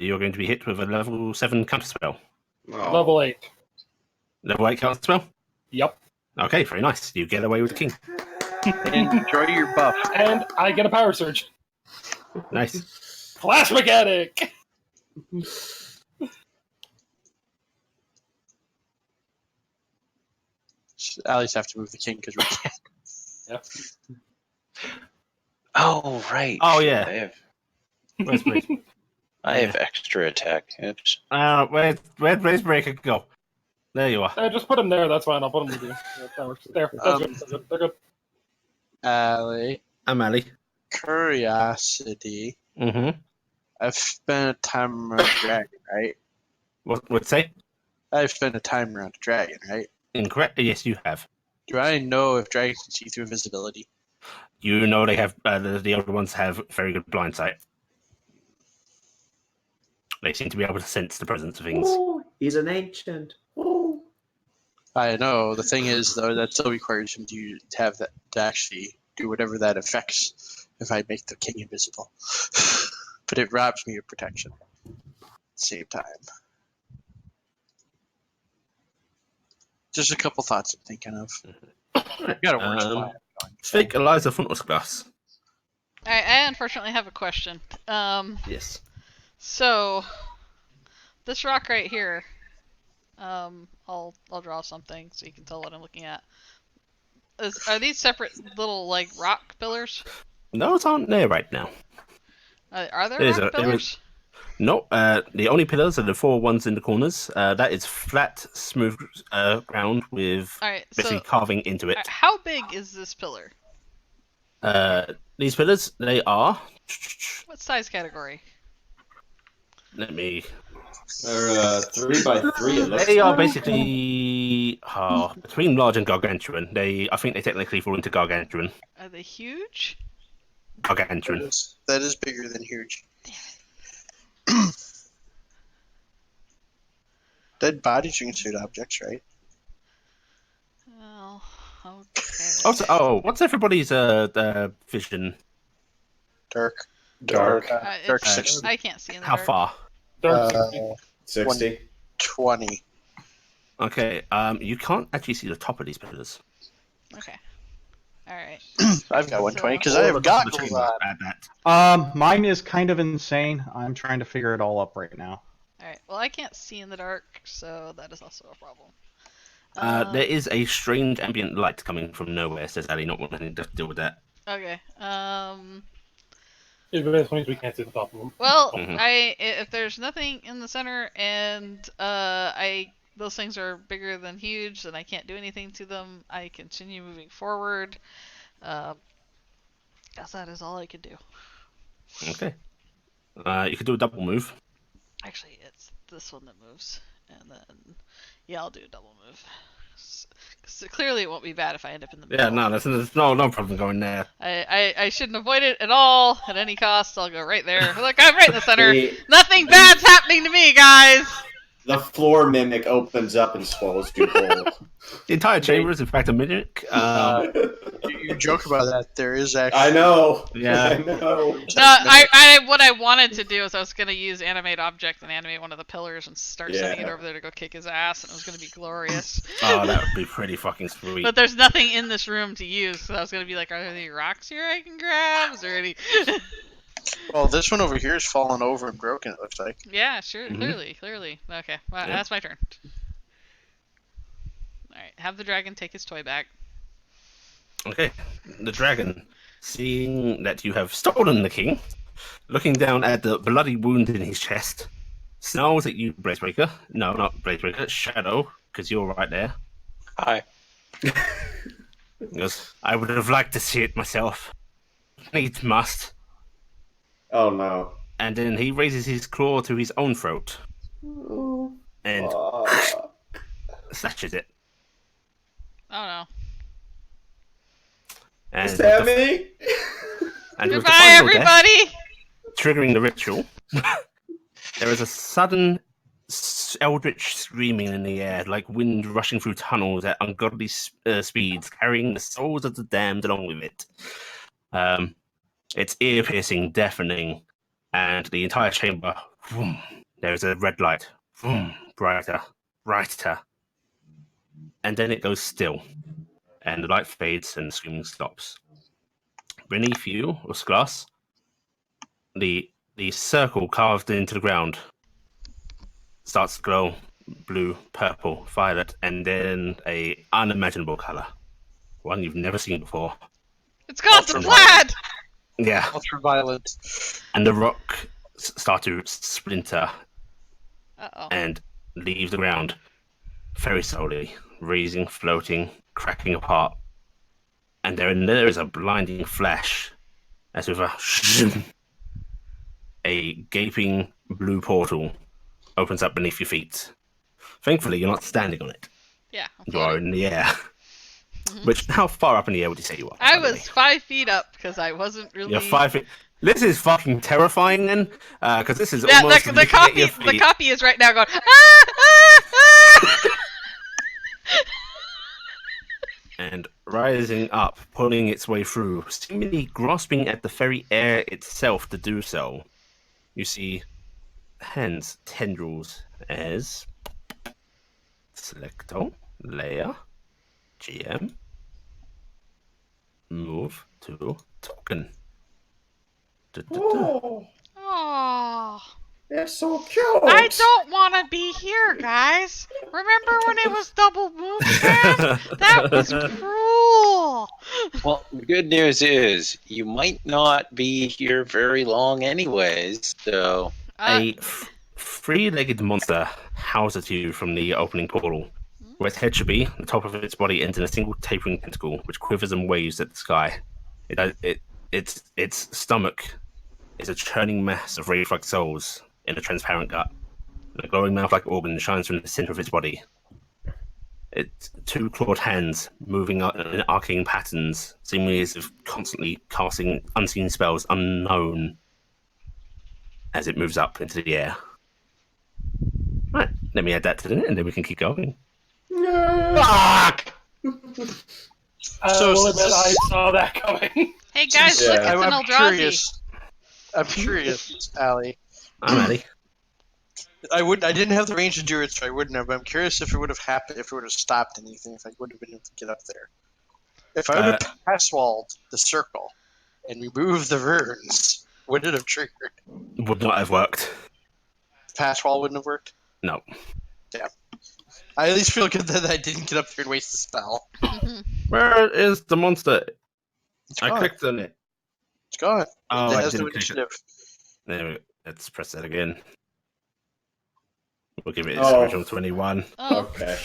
You're going to be hit with a level 7 counterspell. Oh. Level 8. Level 8 counterspell? Yep. Okay, very nice. You get away with the king. Enjoy your buff. And I get a power surge. Nice. Class mechanic! Allies have to move the king because we can't. Yeah. Oh, right. Oh, Shit, yeah. I have... Where's Blaze? I have extra attack. Oops. Where'd Blazebreaker go? There you are. Just put him there. That's fine. I'll put him with you. That works. There. That's good. That's good. They're good. Allie, I'm Ali. curiosity. Mm-hmm. I've spent a time around a dragon, right? What say? I've spent a time around a dragon, right? Incorrect. Yes, you have. Do I know if dragons can see through invisibility? You know they have the other ones have very good blind sight. They seem to be able to sense the presence of things. Oh, he's an ancient. Oh. I know. The thing is, though, that still requires him to have that to actually do whatever that affects. If I make the king invisible, but it robs me of protection. At the same time, just a couple thoughts I'm thinking of. Got a worse plan. Fake Eliza Funtos glass. I unfortunately have a question. Yes. So this rock right here, I'll draw something so you can tell what I'm looking at. Are these separate little like rock pillars? Those aren't there right now. Are there There's rock pillars? No, the only pillars are the 4 ones in the corners. That is flat, smooth ground with Alright, basically so carving into it. how big is this pillar? These pillars, they are. What size category? Let me. They're 3 by 3. It looks They are like. basically between large and gargantuan. I think they technically fall into gargantuan. Are they huge? Gargantuan. That is bigger than huge. Dead bodies are considered objects, right? Well, okay. What's everybody's vision? Dark. Dark. Dark It's- 60. I can't see in the How dark. far? Dark Uh, 60. 20. Okay. You can't actually see the top of these pillars. Okay. Alright. I've got 120 because Or I the have top of the goggles chamber, on. at that. Mine is kind of insane. I'm trying to figure it all up right now. Alright. Well, I can't see in the dark, so that is also a problem. There is a strange ambient light coming from nowhere, says Ali, not wanting to deal with that. Okay. It means we can't see the top of them. Well, Mhm. if there's nothing in the center and those things are bigger than huge, then I can't do anything to them. I continue moving forward. Guess that is all I could do. Okay. You could do a double move. Actually, it's this one that moves, and then yeah, I'll do a double move. Because clearly it won't be bad if I end up in the middle. Yeah, no, there's no problem going there. I shouldn't avoid it at all at any cost. I'll go right there. Look, I'm right in the center. The, Nothing bad's happening to me, guys. the floor mimic opens up and swallows you whole. The entire chamber is in fact a mimic. You joke about that. There is actually. I know. Yeah. I know. No, what I wanted to do is I was gonna use animate object and animate one of the pillars and start sending it Yeah. over there to go kick his ass, and it was gonna be glorious. Oh, that would be pretty fucking sweet. But there's nothing in this room to use, so I was gonna be like, are there any rocks here I can grab? Is there any? Well, this one over here is fallen over and broken. It looks like. Yeah, sure. Mhm. Clearly. Okay, well, Yeah. that's my turn. All right, have the dragon take his toy back. Okay. The dragon, seeing that you have stolen the king, looking down at the bloody wound in his chest, snarls at you, Blazebreaker. No, not Blazebreaker. Shadow, because you're right there. Hi. He goes, I would have liked to see it myself. Needs must. Oh no. And then he raises his claw to his own throat and snatches it. Oh no. And Stab me. and with the Goodbye, final death, everybody. triggering the ritual, there is a sudden eldritch screaming in the air, like wind rushing through tunnels at ungodly speeds, carrying the souls of the damned along with it. It's ear-piercing, deafening, and the entire chamber, vroom, there is a red light, vroom, brighter, brighter, and then it goes still, and the light fades and the screaming stops. Beneath you, Usglass, the circle carved into the ground starts to glow blue, purple, violet, and then a unimaginable color, one you've never seen before. It's called the plaid. Yeah, Ultraviolet. and the rock start to splinter Uh-oh. and leave the ground very slowly, raising, floating, cracking apart. And there is a blinding flash, as with a gaping blue portal opens up beneath your feet. Thankfully, you're not standing on it. Yeah, I'm You are floating. in the air. Mhm. Which, how far up in the air would you say you are? I by the way? was 5 feet up because I wasn't really. You're 5 feet. This is fucking terrifying, then, because this is Yeah, almost the looking at your copy. The feet. copy is right now going. Ah! And rising up, pulling its way through, seemingly grasping at the very air itself to do so. You see hands, tendrils, as Selecto, Layer, GM, move to token. Oh, Oh, they're so cute. I don't want to be here, guys. Remember when it was double move fast? That was cruel. Well, the good news is you might not be here very long, anyways. So A three-legged monster howls at you from the opening portal. Where its head should be, the top of its body ends in a single tapering tentacle, which quivers and waves at the sky. Its stomach is a churning mass of rage-like souls in a transparent gut. And a glowing mouth-like organ shines from the center of its body. Its two clawed hands moving in arcane patterns, seemingly as if constantly casting unseen spells unknown as it moves up into the air. Right, let me add that to the net and then we can keep going. Fuck! So Well, I bet this- I saw that coming. Hey guys, Yeah. look, it's an I'm Eldrazi. curious. I'm curious, Allie. I'm Addy. I didn't have the range endurance, so I wouldn't have. But I'm curious if it would have happened, if it would have stopped anything, if I would have been able to get up there. If I would have pass walled the circle and removed the runes, would it have triggered? Would not have worked. Pass wall wouldn't have worked. No. I at least feel good that I didn't get up there and waste the spell. Where is the monster? It's I gone. clicked on it. It's gone. Oh, it I has no didn't click it. initiative. There we go. Let's press that again. We'll give it its Oh. original 21. Oh, Okay.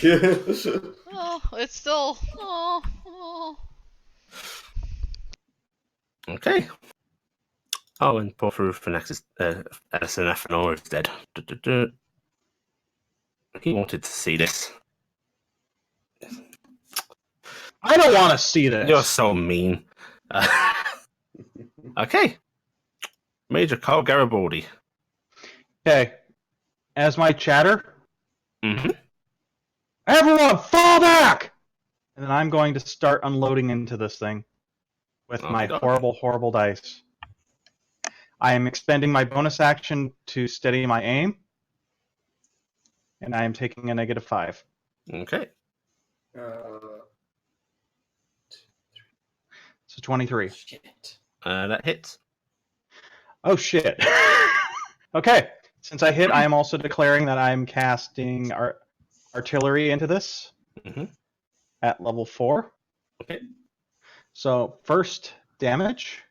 oh, it's still. Oh. Okay. Oh, and poor through for next Edison Athanor is dead. He wanted to see this. I don't want to see this. You're so mean. Okay. Major Carl Garibaldi. Okay. As my chatter, Mm-hmm. everyone fall back! And then I'm going to start unloading into this thing with Oh, my God. horrible, horrible dice. I am expending my bonus action to steady my aim. And I am taking a -5. Okay. So 23. Shit. That hits. Oh shit. Okay. Since I hit, I am also declaring that I am casting artillery into this Mhm. at level 4. Okay. So first damage.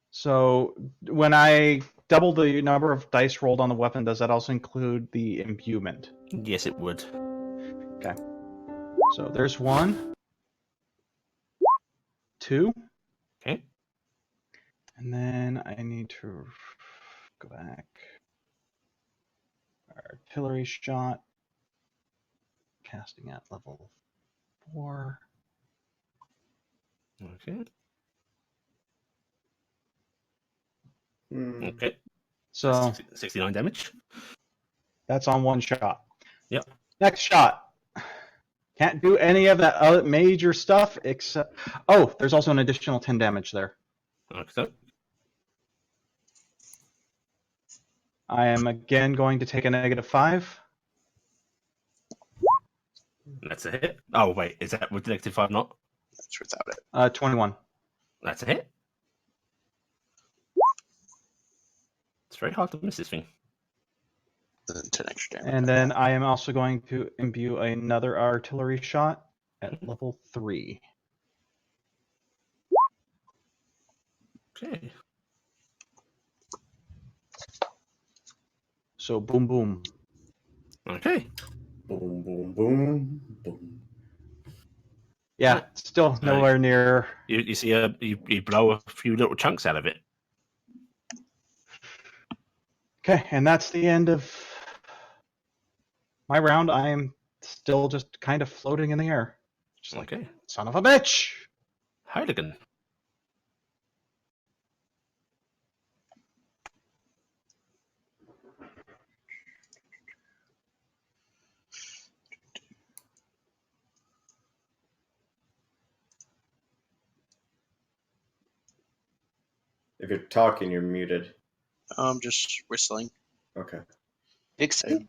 So when I double the number of dice rolled on the weapon, does that also include the imbuement? Yes, it would. So there's 1, 2, Okay. and then I need to go back. Artillery shot. Casting at level 4. Okay. Hmm. Okay. So 69 damage. that's on one shot. Yep. Next shot. Can't do any of that other major stuff except. Oh, there's also an additional 10 damage there. Okay. So, I am again going to take a -5. that's a hit. Oh, wait. Is that with -5 not? That's without it. 21. That's a hit. It's very hard to miss this thing. And then 10 extra damage. And then I am also going to imbue another artillery shot at Mhm. level 3. Okay. So boom, boom. Okay. Boom, boom, boom, boom. Yeah, Right. still nowhere near. You see you blow a few little chunks out of it. Okay, and that's the end of my round. I am still just kind of floating in the air. Just like, Okay. son of a bitch! Heiligen. If you're talking, you're muted. I'm just whistling. Okay. Dixie?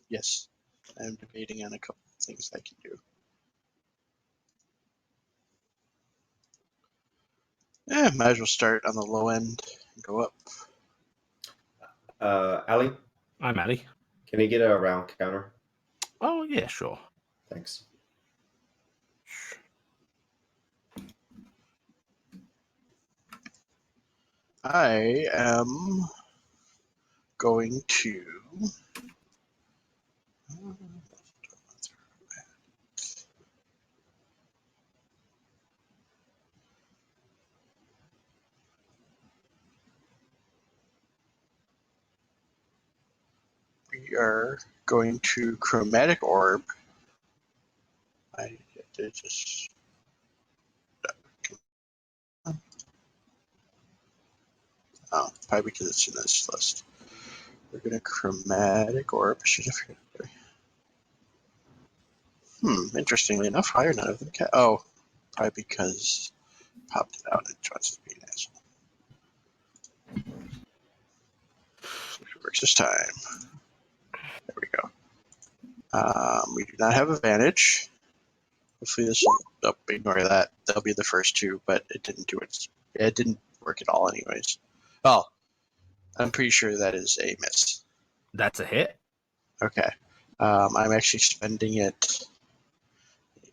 Yes, I'm debating on a couple of things I can do. Might as well start on the low end and go up. Ali, I'm Maddie. can you get a round counter? Oh yeah, sure. Thanks. I am going to. We are going to chromatic orb. I did just. Oh, probably because it's in this list. We're going to chromatic orb. Should have figured it out. Interestingly enough, higher none of them can. Oh, probably because popped it out and it wants to be an asshole. So if it works this time. There we go. We do not have advantage. Hopefully this will ignore that. They'll be the first two, but it didn't do it. It didn't work at all anyways. Oh, I'm pretty sure that is a miss. That's a hit. Okay. I'm actually spending it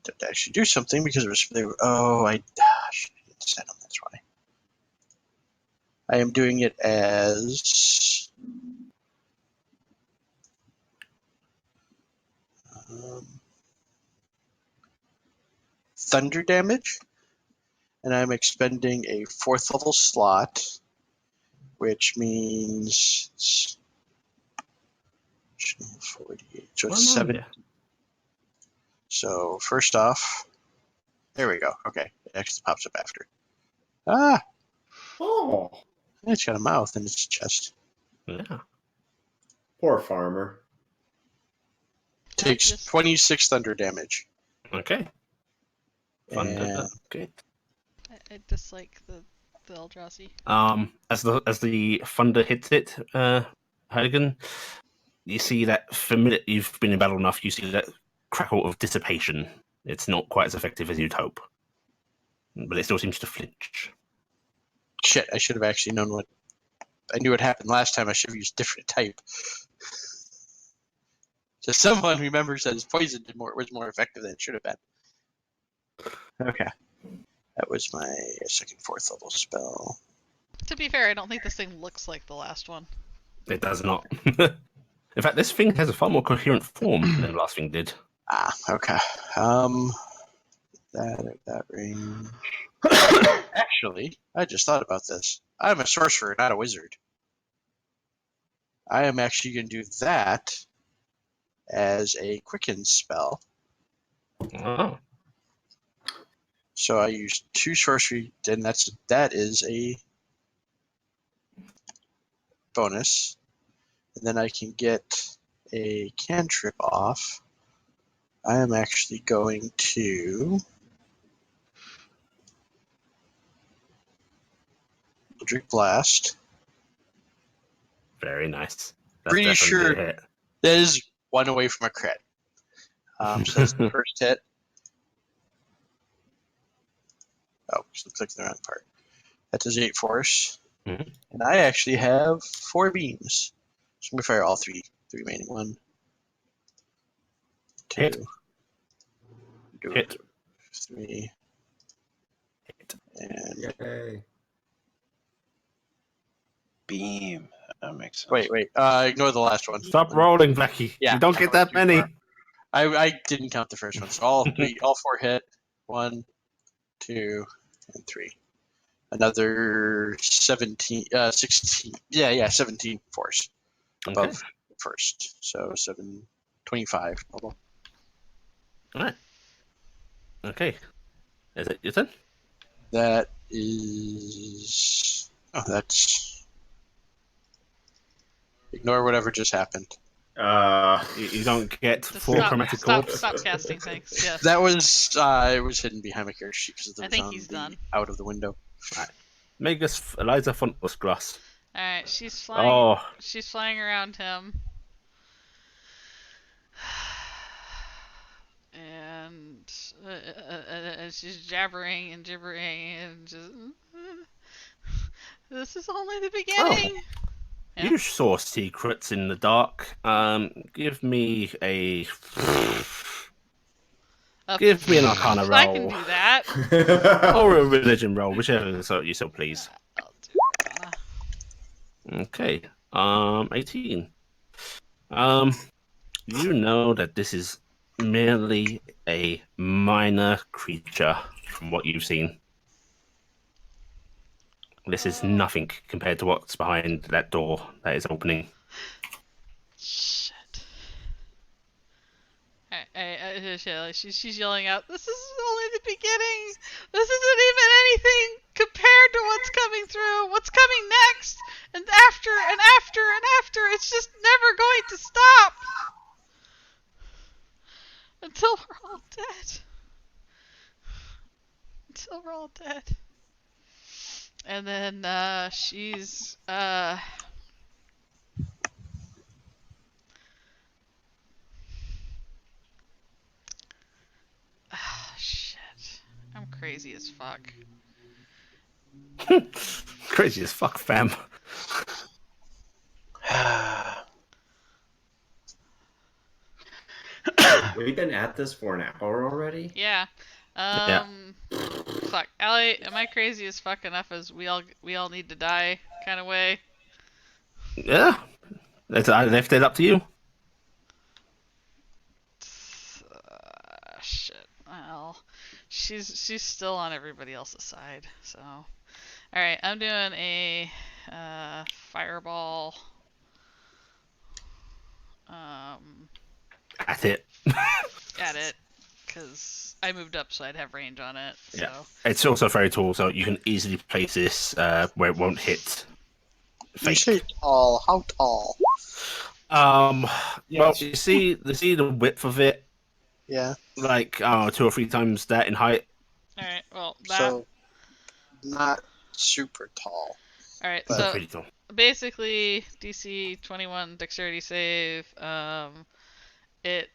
to actually do something because it was. I didn't set them. That's why. I am doing it as thunder damage, and I'm expending a 4th level slot, which means it's 48. So it's 7. Yeah. So first off, there we go. Okay, it actually pops up after. Ah, Oh, it's got a mouth in its chest. Yeah. poor farmer. Takes Just- 26 thunder damage. Okay. Fun. And Okay. I dislike the Eldrazi. As the thunder hits it, Heiligen, you see that familiar. You've been in battle enough. You see that crackle of dissipation. It's not quite as effective as you'd hope, but it still seems to flinch. shit, I should have actually known what. I knew what happened last time. I should have used different type. So someone remembers that his poison was more effective than it should have been. Okay. That was my 2nd, 4th level spell. To be fair, I don't think this thing looks like the last one. It does not. In fact, this thing has a far more coherent form than the last thing did. Okay. That range. Actually, I just thought about this. I'm a sorcerer, not a wizard. I am actually going to do that as a quicken spell. Oh. So I use 2 sorcery, and that is a bonus. And then I can get a cantrip off. I am actually going to Eldritch Blast. Very nice. That's Pretty definitely sure a hit. that is 1 away from a crit. So that's the first hit. Oh, it looks like the wrong part. That does 8 force. Mhm. And I actually have 4 beams. So I'm going to fire all 3 remaining. 1, 2, Hit. Hit. 3, Hit. and Yay. Beam. That makes sense. Wait. Ignore the last one. Stop rolling, Blackie. Yeah, You don't get that too many. far. I didn't count the first one, so all 4 hit. 1, 2, and 3. Another 17, 16. Yeah, 17 force above Okay. the first. So 25 total. All right. Okay. Is it your turn? That is. Oh, that's. Ignore whatever just happened. You don't get Just 4 chromatic orbs. stop casting things. Yes. That was. It was hidden behind my character sheet because I it was think on he's the done. out of the window. Magus Eliza Fontless Glass. All right, she's flying. Oh, She's flying around him, and she's jabbering and gibbering and just. This is only the beginning. Yeah. you saw secrets in the dark. Give me a. Give me an Arcana roll. I can do that. Or a religion roll, whichever you so please. I'll do Arcana. Okay. 18. You know that this is merely a minor creature from what you've seen. This is nothing compared to what's behind that door that is opening. Shit. She's yelling out, "This is only the beginning! This isn't even anything compared to what's coming through! What's coming next? And after, and after, and after! It's just never going to stop! Until we're all dead. Until we're all dead." And then, she's, shit. I'm crazy as fuck. Crazy as fuck, fam. We've been at this for an hour already. Yeah. Fuck. Allie, am I crazy as fuck enough as we all need to die kind of way? Yeah. I left it up to you. Shit. Well, she's still on everybody else's side, so. Alright, I'm doing a fireball. At it. At it, because I moved up so I'd have range on it. So. Yeah. It's also very tall, so you can easily place this where it won't hit. You say tall. How tall? Well, you see the width of it, Yeah. like 2 or 3 times that in height. Alright, well, that. So, not super tall. Alright, but so Pretty tall. basically, DC 21 dexterity save, it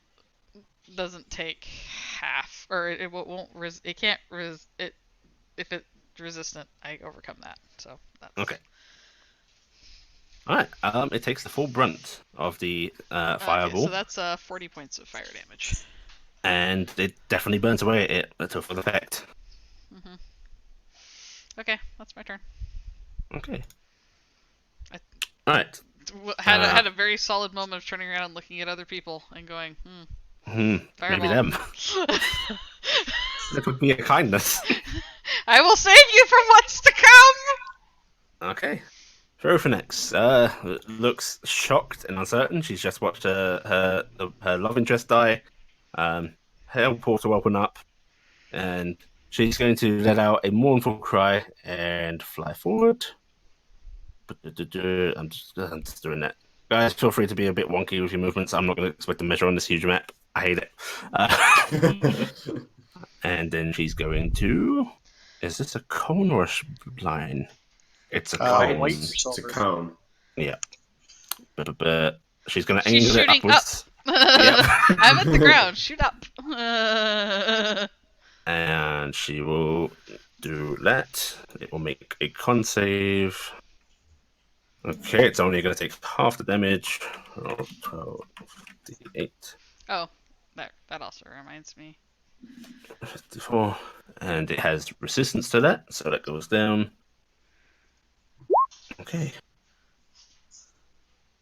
doesn't take half, or it won't it can't it if it's resistant, I overcome that. So that's Okay. All right. It takes the full brunt of the fireball, so that's 40 points of fire damage. and it definitely burns away at it to full effect. Mm-hmm. Okay, that's my turn. Okay. All right. Had a very solid moment of turning around and looking at other people and going, Maybe fireball. them. That would be a kindness. I will save you from what's to come. Okay. Ferrophonix looks shocked and uncertain. She's just watched her love interest die. Her portal open up, and she's going to let out a mournful cry and fly forward. I'm just doing that. Guys, feel free to be a bit wonky with your movements. I'm not going to expect to measure on this huge map. I hate it. And then she's going to... Is this a cone or a line? It's a cone. White It's a cone. Yeah. But she's going to She's angle it shooting upwards. up. I'm at the ground. Shoot up. And she will do that. It will make a con save. Okay, it's only going to take half the damage. 12, 58. Oh, that also reminds me. 54. And it has resistance to that, so that goes down. Okay.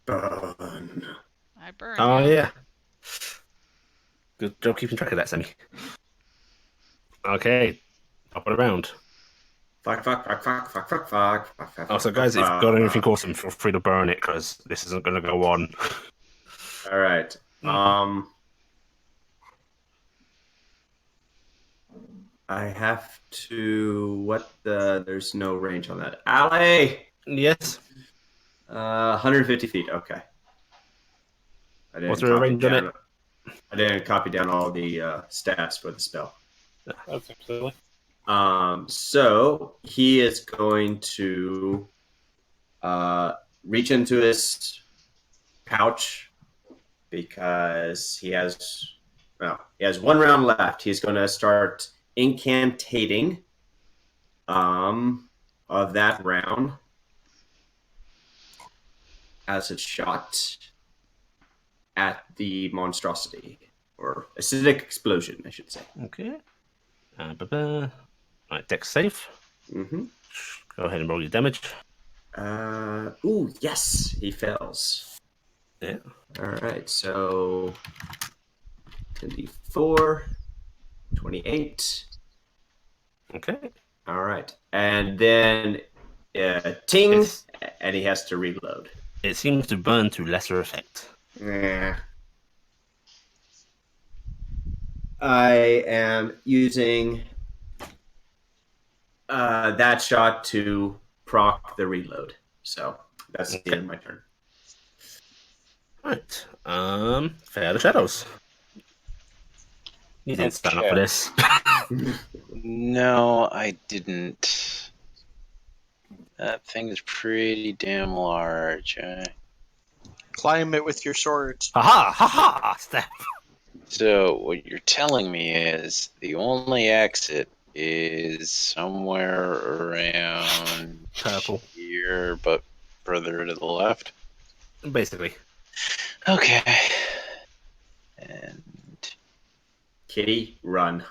Burn. I burn. Oh yeah. yeah. Good job keeping track of that, Sammy. Okay, top of the round. Fuck, fuck, fuck, fuck, fuck, fuck, fuck, fuck, fuck. Also, guys, if you've got anything awesome, feel free to burn it because this isn't going to go on. All right. I have to. What the? There's no range on that. Alley! Yes. 150 feet. Okay. I didn't What's the range on it? I didn't copy down all the stats for the spell. That's silly. So he is going to reach into his pouch because he has one round left. He's going to start incantating of that round as a shot at the monstrosity, or acidic explosion, I should say. Okay. Right, dex save. Mm-hmm. Go ahead and roll your damage. Ooh, yes, he fails. Yeah. All right, so 10d4, 28. Okay. All right, and then ting, It's- and he has to reload. It seems to burn to lesser effect. Yeah. I am using that shot to proc the reload. So that's the end of my turn. Right. Fair the shadows. You didn't sign up for this. No, I didn't. That thing is pretty damn large. Climb it with your swords. Ha ha! Step. So what you're telling me is the only exit is somewhere around Purple. here, but further to the left. Basically. Okay. And Kitty, run.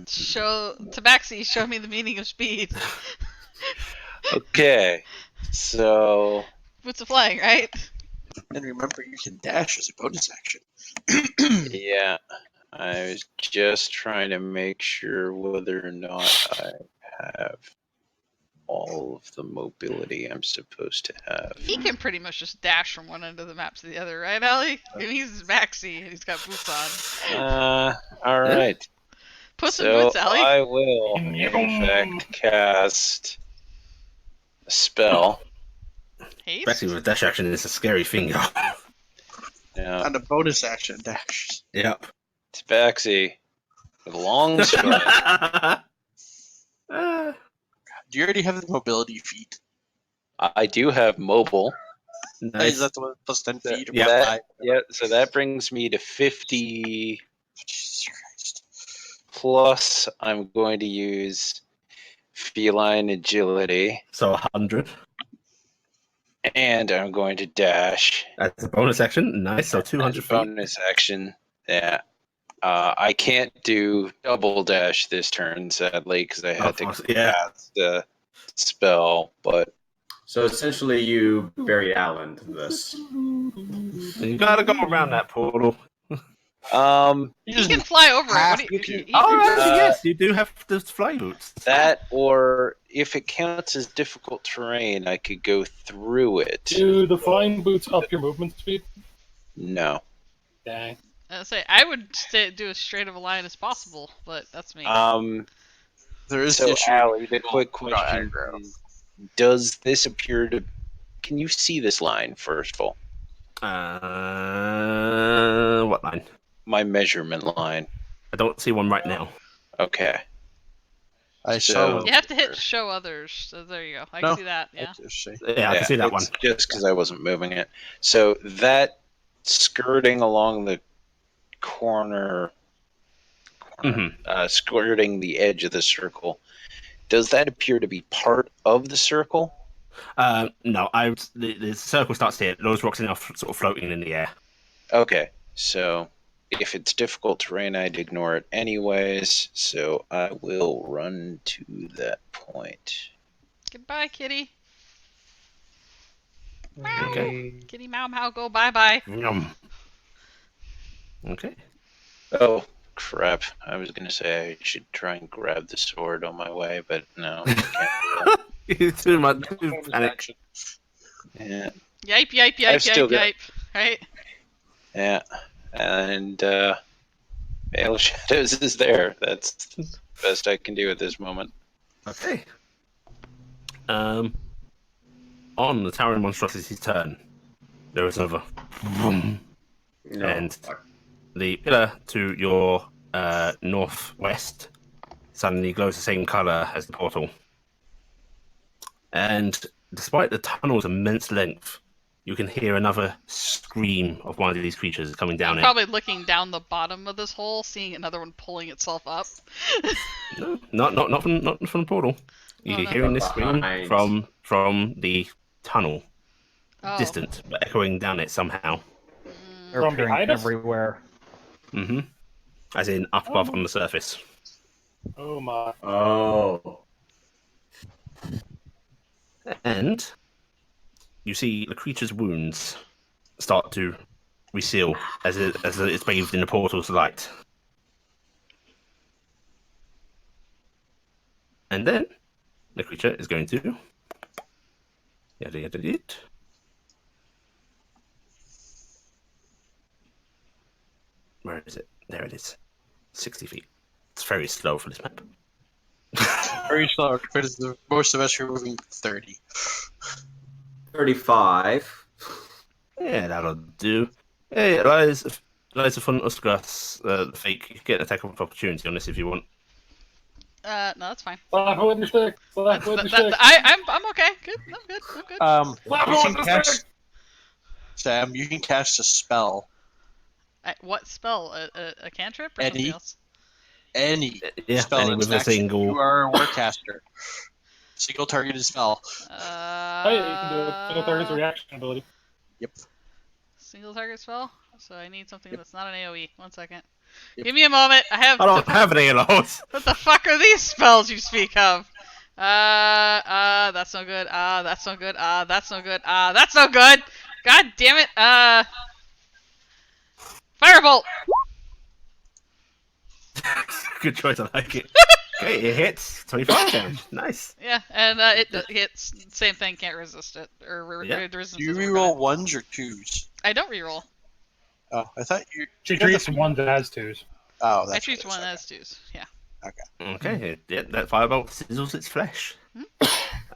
Tabaxi, show me the meaning of speed. okay, so Boots of flying, right? And remember, you can dash as a bonus action. yeah, I was just trying to make sure whether or not I have all of the mobility I'm supposed to have. He can pretty much just dash from one end of the map to the other, right, Allie? I mean, he's Maxi and he's got boots on. All right. Put some So boots, Allie. I will, in fact, cast a spell. Haste? Especially with dash action, it's a scary thing. Now, And a bonus action dash. Yep. Tabaxi with long stride. Do you already have the mobility feat? I do have mobile. Nice. Is that the one plus 10 feet? Or Yeah. plus That- five? Yeah, so that brings me to 50. Jesus Christ. Plus, I'm going to use feline agility, So 100. and I'm going to dash. That's a bonus action. Nice. So As 200 a feet. bonus action. Yeah. I can't do double dash this turn, sadly, because I had to cast the spell. But So essentially, you bury Alan to this. You gotta go around that portal. He can fly over it. What do you you, can- he- Oh, he- yes, you do have the fly boots. that, or if it counts as difficult terrain, I could go through it. Do the flying boots up your movement speed? No. Dang. I would do as straight of a line as possible, but that's me. There is So, the issue. Allie, the quick Not question aggro. is, does this appear to... Can you see this line, first of all? What line? My measurement line. I don't see one right now. Okay. I So- saw You have to hit show others. So there you go. I can No. see that. Yeah. Yeah, I can see that one. it's just because I wasn't moving it. So that skirting along the corner, skirting the edge of the circle, does that appear to be part of the circle? No, the circle starts here. Those rocks are now sort of floating in the air. Okay, so if it's difficult terrain, I'd ignore it anyways. So I will run to that point. Goodbye, kitty. Okay. Kitty Mau Mau, go bye-bye. Yum. Okay. Oh, crap. I was going to say I should try and grab the sword on my way, but no. I can't do that. It's too much. Too panic. Yeah. Yipe, yipe, yipe, I've still yipe, got- yipe. Right? Yeah. And Veil of Shadows is there. That's the best I can do at this moment. Okay. On the towering monstrosity's turn, there is another vroom, No. and the pillar to your northwest suddenly glows the same color as the portal. And despite the tunnel's immense length, you can hear another scream of one of these creatures coming down I'm it. probably looking down the bottom of this hole, seeing another one pulling itself up. No, not from the portal. Oh, You're no. hearing this scream Behind. from the tunnel, Oh. distant but echoing down it somehow. They're From appearing behind us? everywhere. Mm-hmm. As in up above on the surface. Oh my. Oh. And you see the creature's wounds start to reseal as it's bathed in the portal's light. And then the creature is going to yada yada yada. Where is it? There it is. 60 feet. It's very slow for this map. Very slow compared to the most of us who are moving 30. 35. Yeah, that'll do. Hey, Eliza von Usgras, the fake. You get an attack of opportunity on this if you want. No, that's fine. Slap it with your stick. Slap it with your stick. I'm okay. Good. I'm good. I'm good. Slap You it can with your stick. cast, Sam, you can cast a spell. What spell? A cantrip or Any. something else? Any Yeah, spell any that's with a action. single. You are a warcaster. Single targeted spell. Oh yeah, you can do it. Single target's a reaction ability. Yep. Single target spell? So I need something that's not an AoE. 1 second. Yep. Give me a moment. I have. I don't have any of those. What the fuck are these spells you speak of? That's no good. That's no good. That's no good. That's no good. God damn it. Firebolt. Good choice, I like it. Okay, it hits 25 damage. Nice. Yeah, and it hits. Same thing. Can't resist it. Yeah. Resistance Do you isn't reroll working. ones or twos? I don't reroll. Oh, I thought you. She treats one that has twos. Oh, that's I treat right, one that's as twos. Yeah. Okay, that firebolt sizzles its flesh.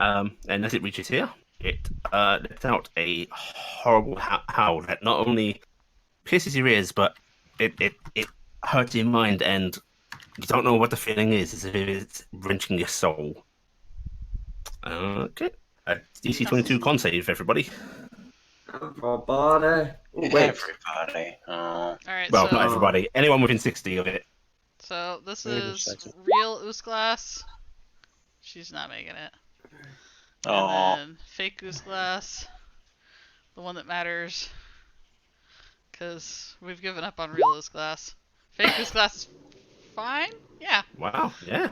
And as it reaches here, it lets out a horrible howl that not only pierces your ears, but it hurts your mind, and you don't know what the feeling is. As if it's wrenching your soul. Okay, DC 22 con save, everybody. Everybody. Ooh, wait. Everybody. Oh. All right. Well, so, not everybody. Anyone within 60 of it. So this Wait a is second. real Oos Glass. She's not making it. Oh. And then fake Goose Glass, the one that matters, because we've given up on real Goose Glass. Fake Goose Glass is fine? Yeah. Wow, yeah.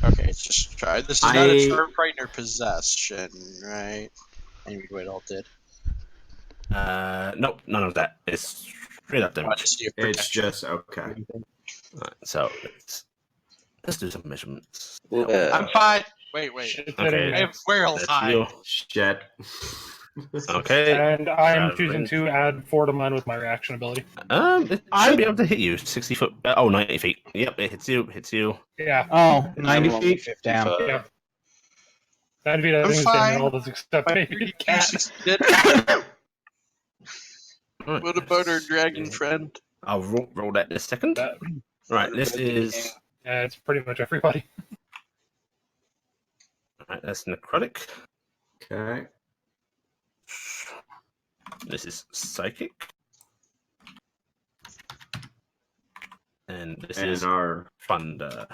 Okay, let's just try. This is not a charm, frighten, or possession, right? Anyway, what it all did. Nope, none of that. It's straight up Wanted damage. to see if It's protection- just okay. Right, so let's do some measurements. I'm fine. Wait. Shit Okay. hitting I me. have whale Let's time. heal. Shit. Okay. And I'm Uh, choosing to add 4 to mine with my reaction ability. It should be able to hit you. 60 foot. 90 feet. Yep, it hits you. Yeah. Oh, I'm 90 only feet? Damn. 55. Yeah. That'd be the I'm thing fine. in all this except maybe You cat. succeeded. Right, What about our dragon friend? I'll roll that in a second. That- Right, this is. Yeah, it's pretty much everybody. Right, that's necrotic. Okay. This is psychic. And this And is our thunder.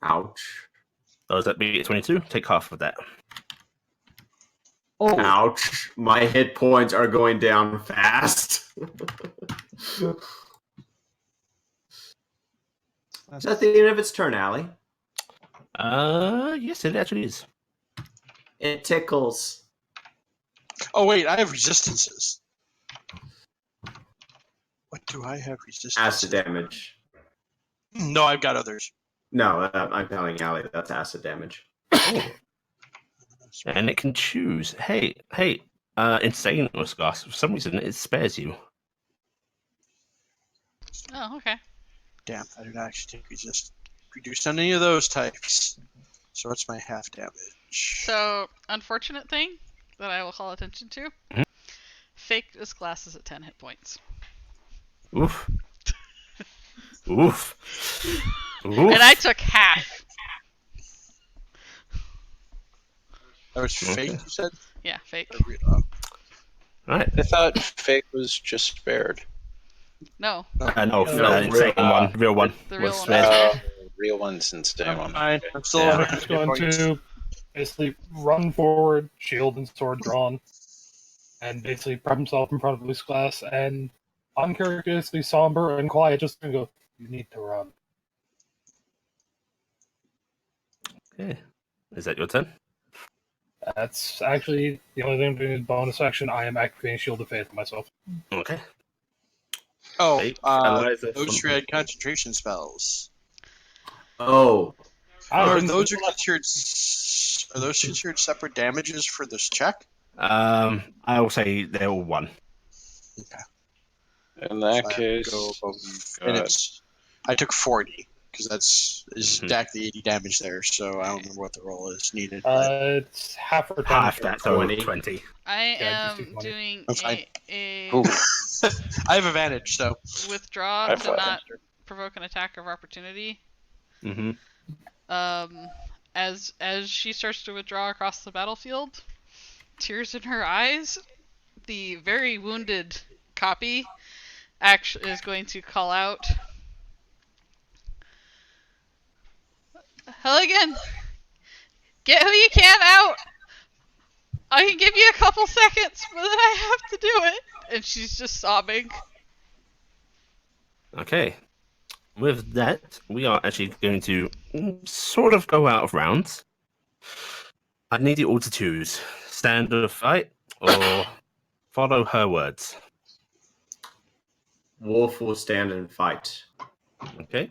ouch. Those that beat 22, take half of that. Oh, Ouch. My hit points are going down fast. Is that the end of its turn, Allie? Yes, it actually is. It tickles. Oh wait, I have resistances. What do I have resistances? Acid damage. No, I've got others. No, I'm telling Allie that's acid damage. And it can choose. Hey, insane Oscars. For some reason, it spares you. Oh, okay. Damn, I did not actually take resist reduced on any of those types. So what's my half damage? So, unfortunate thing that I will call attention to. Mhm. Faked his glasses at 10 hit points. Oof. Oof. Oof. And I took half. That was fake, Okay. you said? Yeah, fake. Right. I thought fake was just spared. No, No, No, insane one, real one. the real was one. spared. Real one's insane I'm one. fine. I'm still Yeah. over I'm just 100 going points. to basically run forward, shield and sword drawn, and basically prep himself in front of this class and uncharacteristically somber and quiet, just gonna go, you need to run. Okay. Is that your turn? That's actually the only thing I'm doing is bonus action. I am activating Shield of Faith on myself. Okay. Oh, Fake, Eliza, those from- red concentration spells. Oh, Are those considered separate damages for this check? I will say they're all one. In that So I case, go above- go and ahead. I took 40 because that's Mhm. stack the 80 damage there. So I don't remember what the roll is needed. It's half or 10. Half that, so 20. 20. I Yeah, just am do 20. doing I'm fine. a Ooh, I have advantage, so withdraw High to five. not provoke an attack of opportunity. Mm-hmm. As she starts to withdraw across the battlefield, tears in her eyes, the very wounded copy actually is going to call out, Helligan, get who you can out. I can give you a couple seconds, but then I have to do it. And she's just sobbing. Okay. With that, we are actually going to sort of go out of rounds. I need you all to choose. Stand or fight, or follow her words. Wolf will stand and fight. Okay?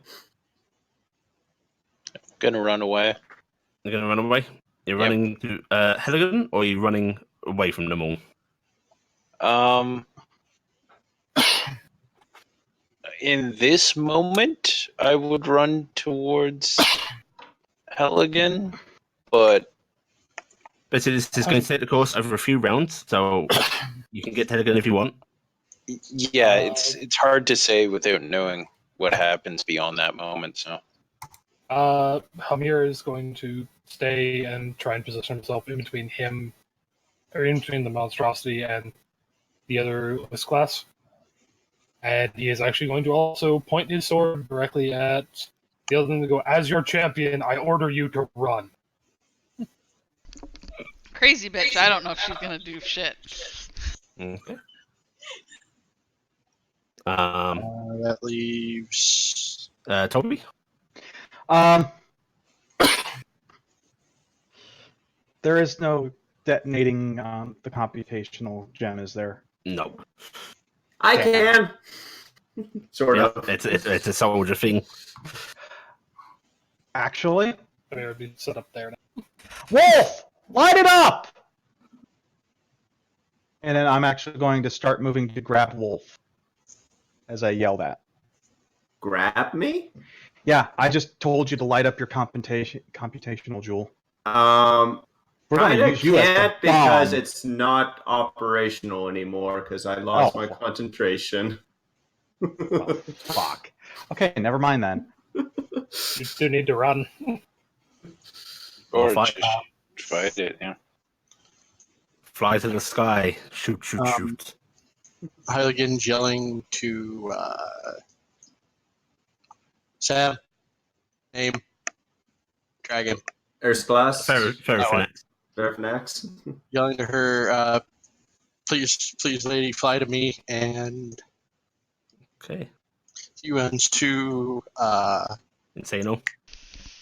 gonna run away. You're going to run away? You're Yep. running to Helligan, or are you running away from them all? In this moment, I would run towards Helligan, but Basically, this is going to take the course over a few rounds, so you can get to Helligan if you want. yeah, it's hard to say without knowing what happens beyond that moment. So Hamir is going to stay and try and position himself in between him, or in between the monstrosity and the other Lewis class. And he is actually going to also point his sword directly at the other thing to go, as your champion, I order you to run. Crazy bitch, I don't know if she's gonna do shit. Okay. that leaves. Toby? There is no detonating the computational gem, is there? No. I can. Sort Yep, of. it's a soldier thing. Actually, Hamir would be set up there now. Wolf, light it up! And then I'm actually going to start moving to grab Wolf as I yell that. Grab me? Yeah, I just told you to light up your computational jewel. We're Kinda going to use you as can't the because bomb. it's not operational anymore because I lost my concentration. Oh, fuck. Okay, never mind then. You do need to run. or fight. just fight it. Yeah. Fly to the sky. Shoot, shoot, shoot. Heiligen's yelling to Sam. Name. Dragon. Earth glass. Fair that one. next. Verfnax. Yelling to her, please, lady, fly to me. And Okay. he runs to, Insano.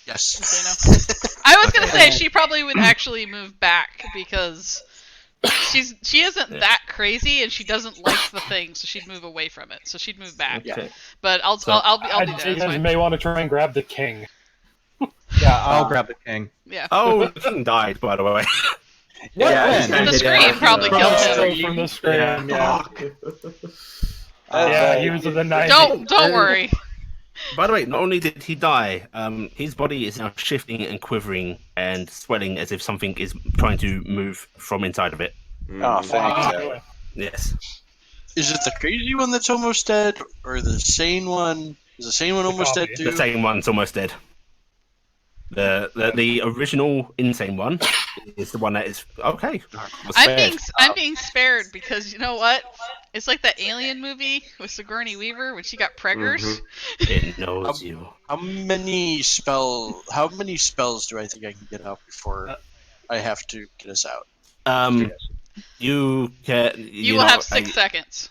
yes. Insano. I I was gonna say she probably would actually move back because she isn't that crazy and she doesn't like the thing, so she'd move away from it. So she'd move back. Okay. But I'll be I'd there. say you That's guys fine. may want to try and grab the king. Yeah, I'll grab the king. Yeah. Oh, the king died, by the way. What? Yeah, When? The scream probably From killed the, him. from the scream, yeah. Uh, He was in the 90s. Don't worry. By the way, not only did he die, his body is now shifting and quivering and swelling as if something is trying to move from inside of it. Oh, thank Ah, you. Yes. Is it the crazy one that's almost dead, or the sane one? Is the sane one The almost dead copy. too? The same one's almost dead. The original insane one is the one that is okay. Was spared. I'm being spared because you know what? It's like that Alien movie with Sigourney Weaver when she got preggers. It knows you. How many spells do I think I can get out before I have to get us out? You can. You will have 6 seconds.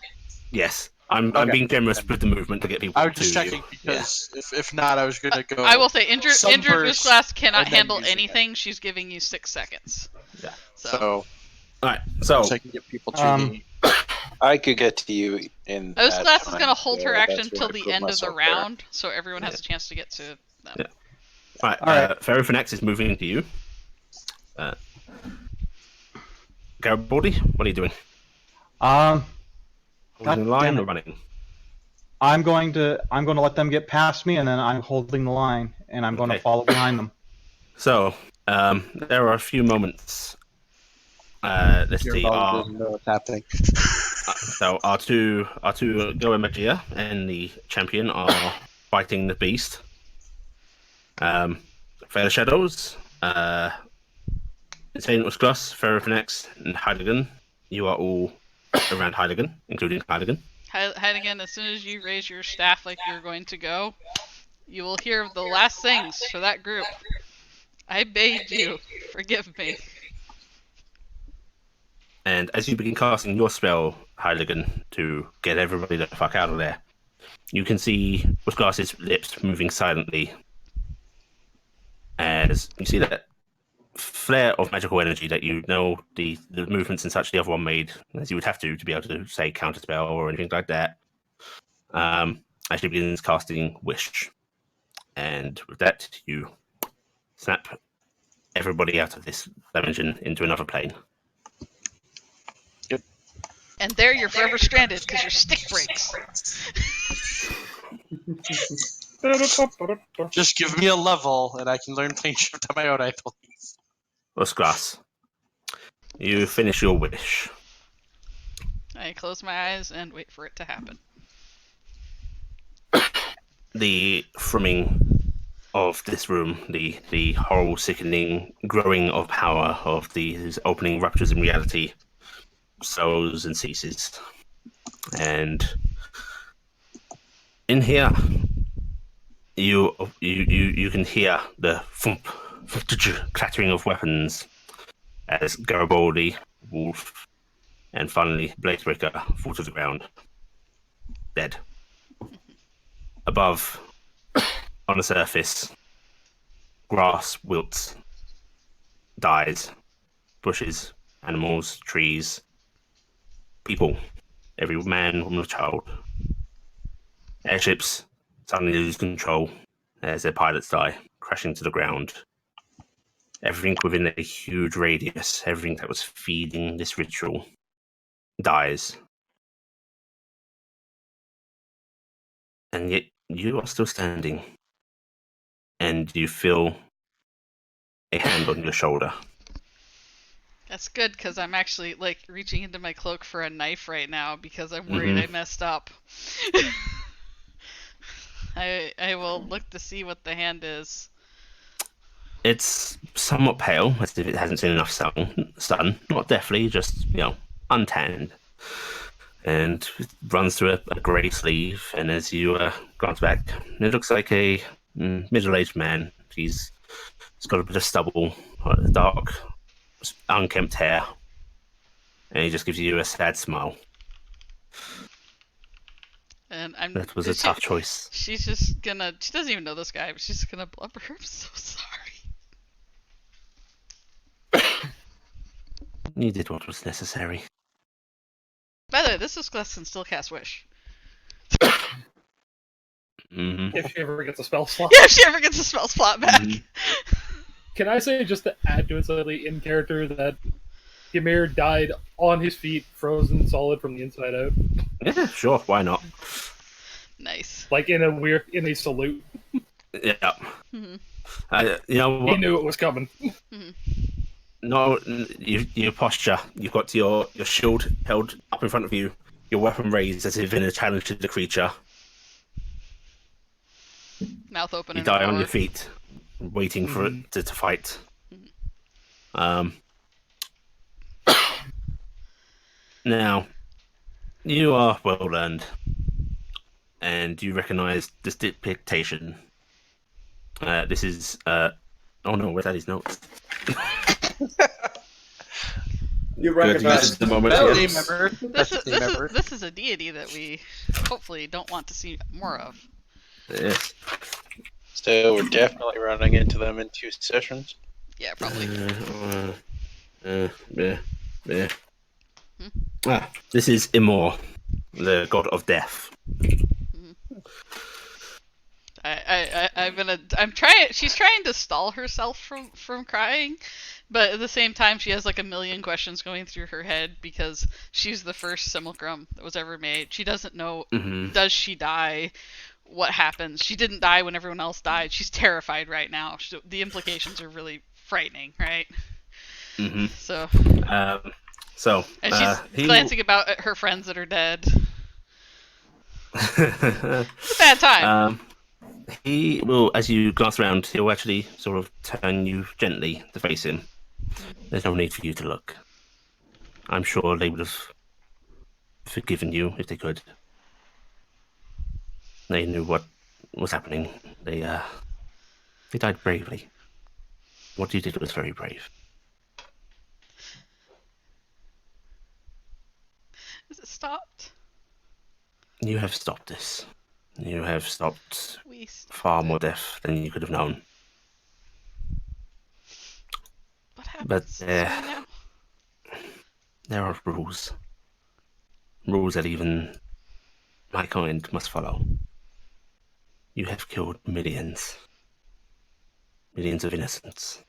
Yes, I'm Okay. being generous with the movement to get people. I was just to checking you. because if not, I was gonna go. I will say injured Sunburst Miss Glass cannot and then handle using it. anything. She's giving you 6 seconds. Yeah. So So All right. So I can get people to I could get to you in. Miss that Glass is time, gonna hold her so action that's why till I the put end of the myself there. round, so everyone has a chance to get to them. Yeah. all right. All right. Ferrofinex is moving to you. Garibaldi, what are you doing? God Holding the damn line it. or running? I'm going to let them get past me, and then I'm holding the line, and I'm going to Okay. follow behind them. So there are a few moments. Let's see. doesn't know what's happening. So our two Goa Magia and the champion are fighting the beast. Fair Shadows, Insane Glass, Ferrofinex, and Heidegen. You are all around Heidegen, including Heidegen. Heidegen, as soon as you raise your staff like you're going to go, you will hear the last things for that group. I bade you. Forgive me. And as you begin casting your spell, Heidegen, to get everybody the fuck out of there, you can see Glass's lips moving silently as you see that flare of magical energy that you know the movements and such the other one made, as you would have to be able to say counterspell or anything like that. Actually begins casting Wish, and with that you snap everybody out of this dimension into another plane. And there you're forever stranded because your stick breaks. Just give me a level, and I can learn plane shift on my own, I believe. Glass, you finish your wish. I close my eyes and wait for it to happen. The thrumming of this room, the horrible, sickening growing of power of these opening ruptures in reality slows and ceases. And in here, you can hear the thump, clattering of weapons as Garibaldi, Wolf, and finally Bladebreaker fall to the ground, dead. Above, on the surface, grass wilts, dies, bushes, animals, trees, people, every man, woman, or child. Airships suddenly lose control as their pilots die, crashing to the ground. Everything within a huge radius, everything that was feeding this ritual, dies. And yet you are still standing, and you feel a hand on your shoulder. That's good because I'm actually like reaching into my cloak for a knife right now because I'm worried I messed up. I will look to see what the hand is. It's somewhat pale, as if it hasn't seen enough sun. Not deathly, just, untanned. And it runs through a grey sleeve, and as you glance back, it looks like a middle-aged man. He's got a bit of stubble, dark, unkempt hair, and he just gives you a sad smile. And I'm. That was a tough choice. She's just gonna. She doesn't even know this guy, but she's just gonna blubber. I'm so sorry. You did what was necessary. By the way, this is class can still cast Wish. If she ever gets a spell slot. Yeah, if she ever gets a spell slot back. Can I say, just to add to it slightly in character, that Ymir died on his feet, frozen solid from the inside out? Yeah, sure. Why not? Nice. Like in a salute. Yeah. Mhm. You know He what? knew it was coming. No, your posture. You've got your shield held up in front of you, your weapon raised as if in a challenge to the creature. Mouth open You and die on roar. your feet, waiting for it to fight. Now, you are well learned, and you recognise this dictation. This is oh no, where's that his notes? You Good, recognize this is the the moment. bells. Team member. This That's a is team this member. is this is a deity that we hopefully don't want to see more of. Yes. So we're definitely running into them in 2 sessions. Yeah, probably. Yeah. This is Imor, the god of death. I'm trying. She's trying to stall herself from crying, but at the same time, she has like a million questions going through her head because she's the first simulacrum that was ever made. She doesn't know. Does she die? What happens? She didn't die when everyone else died. She's terrified right now. The implications are really frightening, right? So. And she's glancing about at her friends that are dead. It's a bad time. He will, as you glance around, he'll actually sort of turn you gently to face him. There's no need for you to look. I'm sure they would have forgiven you if they could. They knew what was happening. They died bravely. What you did was very brave. Is it stopped? You have stopped this. You have stopped We far more death than you could have known. What happens But now? there are rules. Rules that even my kind must follow. You have killed millions. Millions of innocents.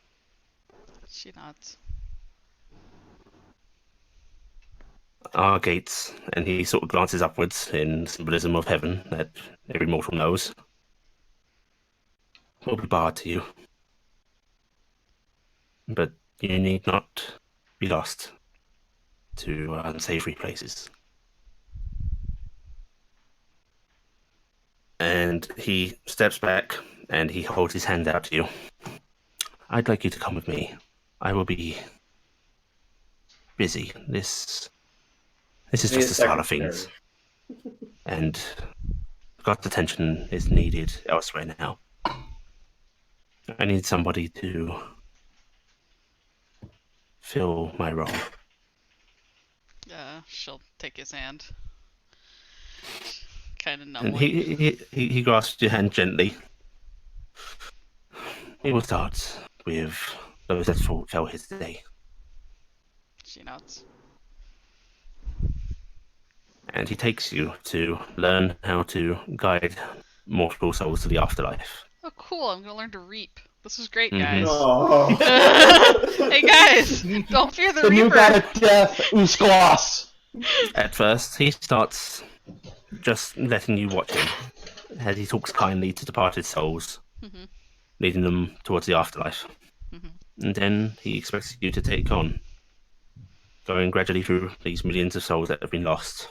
She nods. Our gates, and he sort of glances upwards in symbolism of heaven that every mortal knows, will be barred to you. But you need not be lost to unsavory places. And he steps back and he holds his hand out to you. I'd like you to come with me. I will be busy. This is just the start of things. And God's attention is needed elsewhere now. I need somebody to fill my role. She'll take his hand. Kind of And numbly. he grasps your hand gently. We will start with those that fell here today. She nods. And he takes you to learn how to guide mortal souls to the afterlife. Oh, cool! I'm gonna learn to reap. This is great, Mhm. guys. Oh. Hey guys, don't fear the The new reaper. god of death, Usgloss. At first, he starts just letting you watch him as he talks kindly to departed souls, leading them towards the afterlife. And then he expects you to take on, going gradually through these millions of souls that have been lost.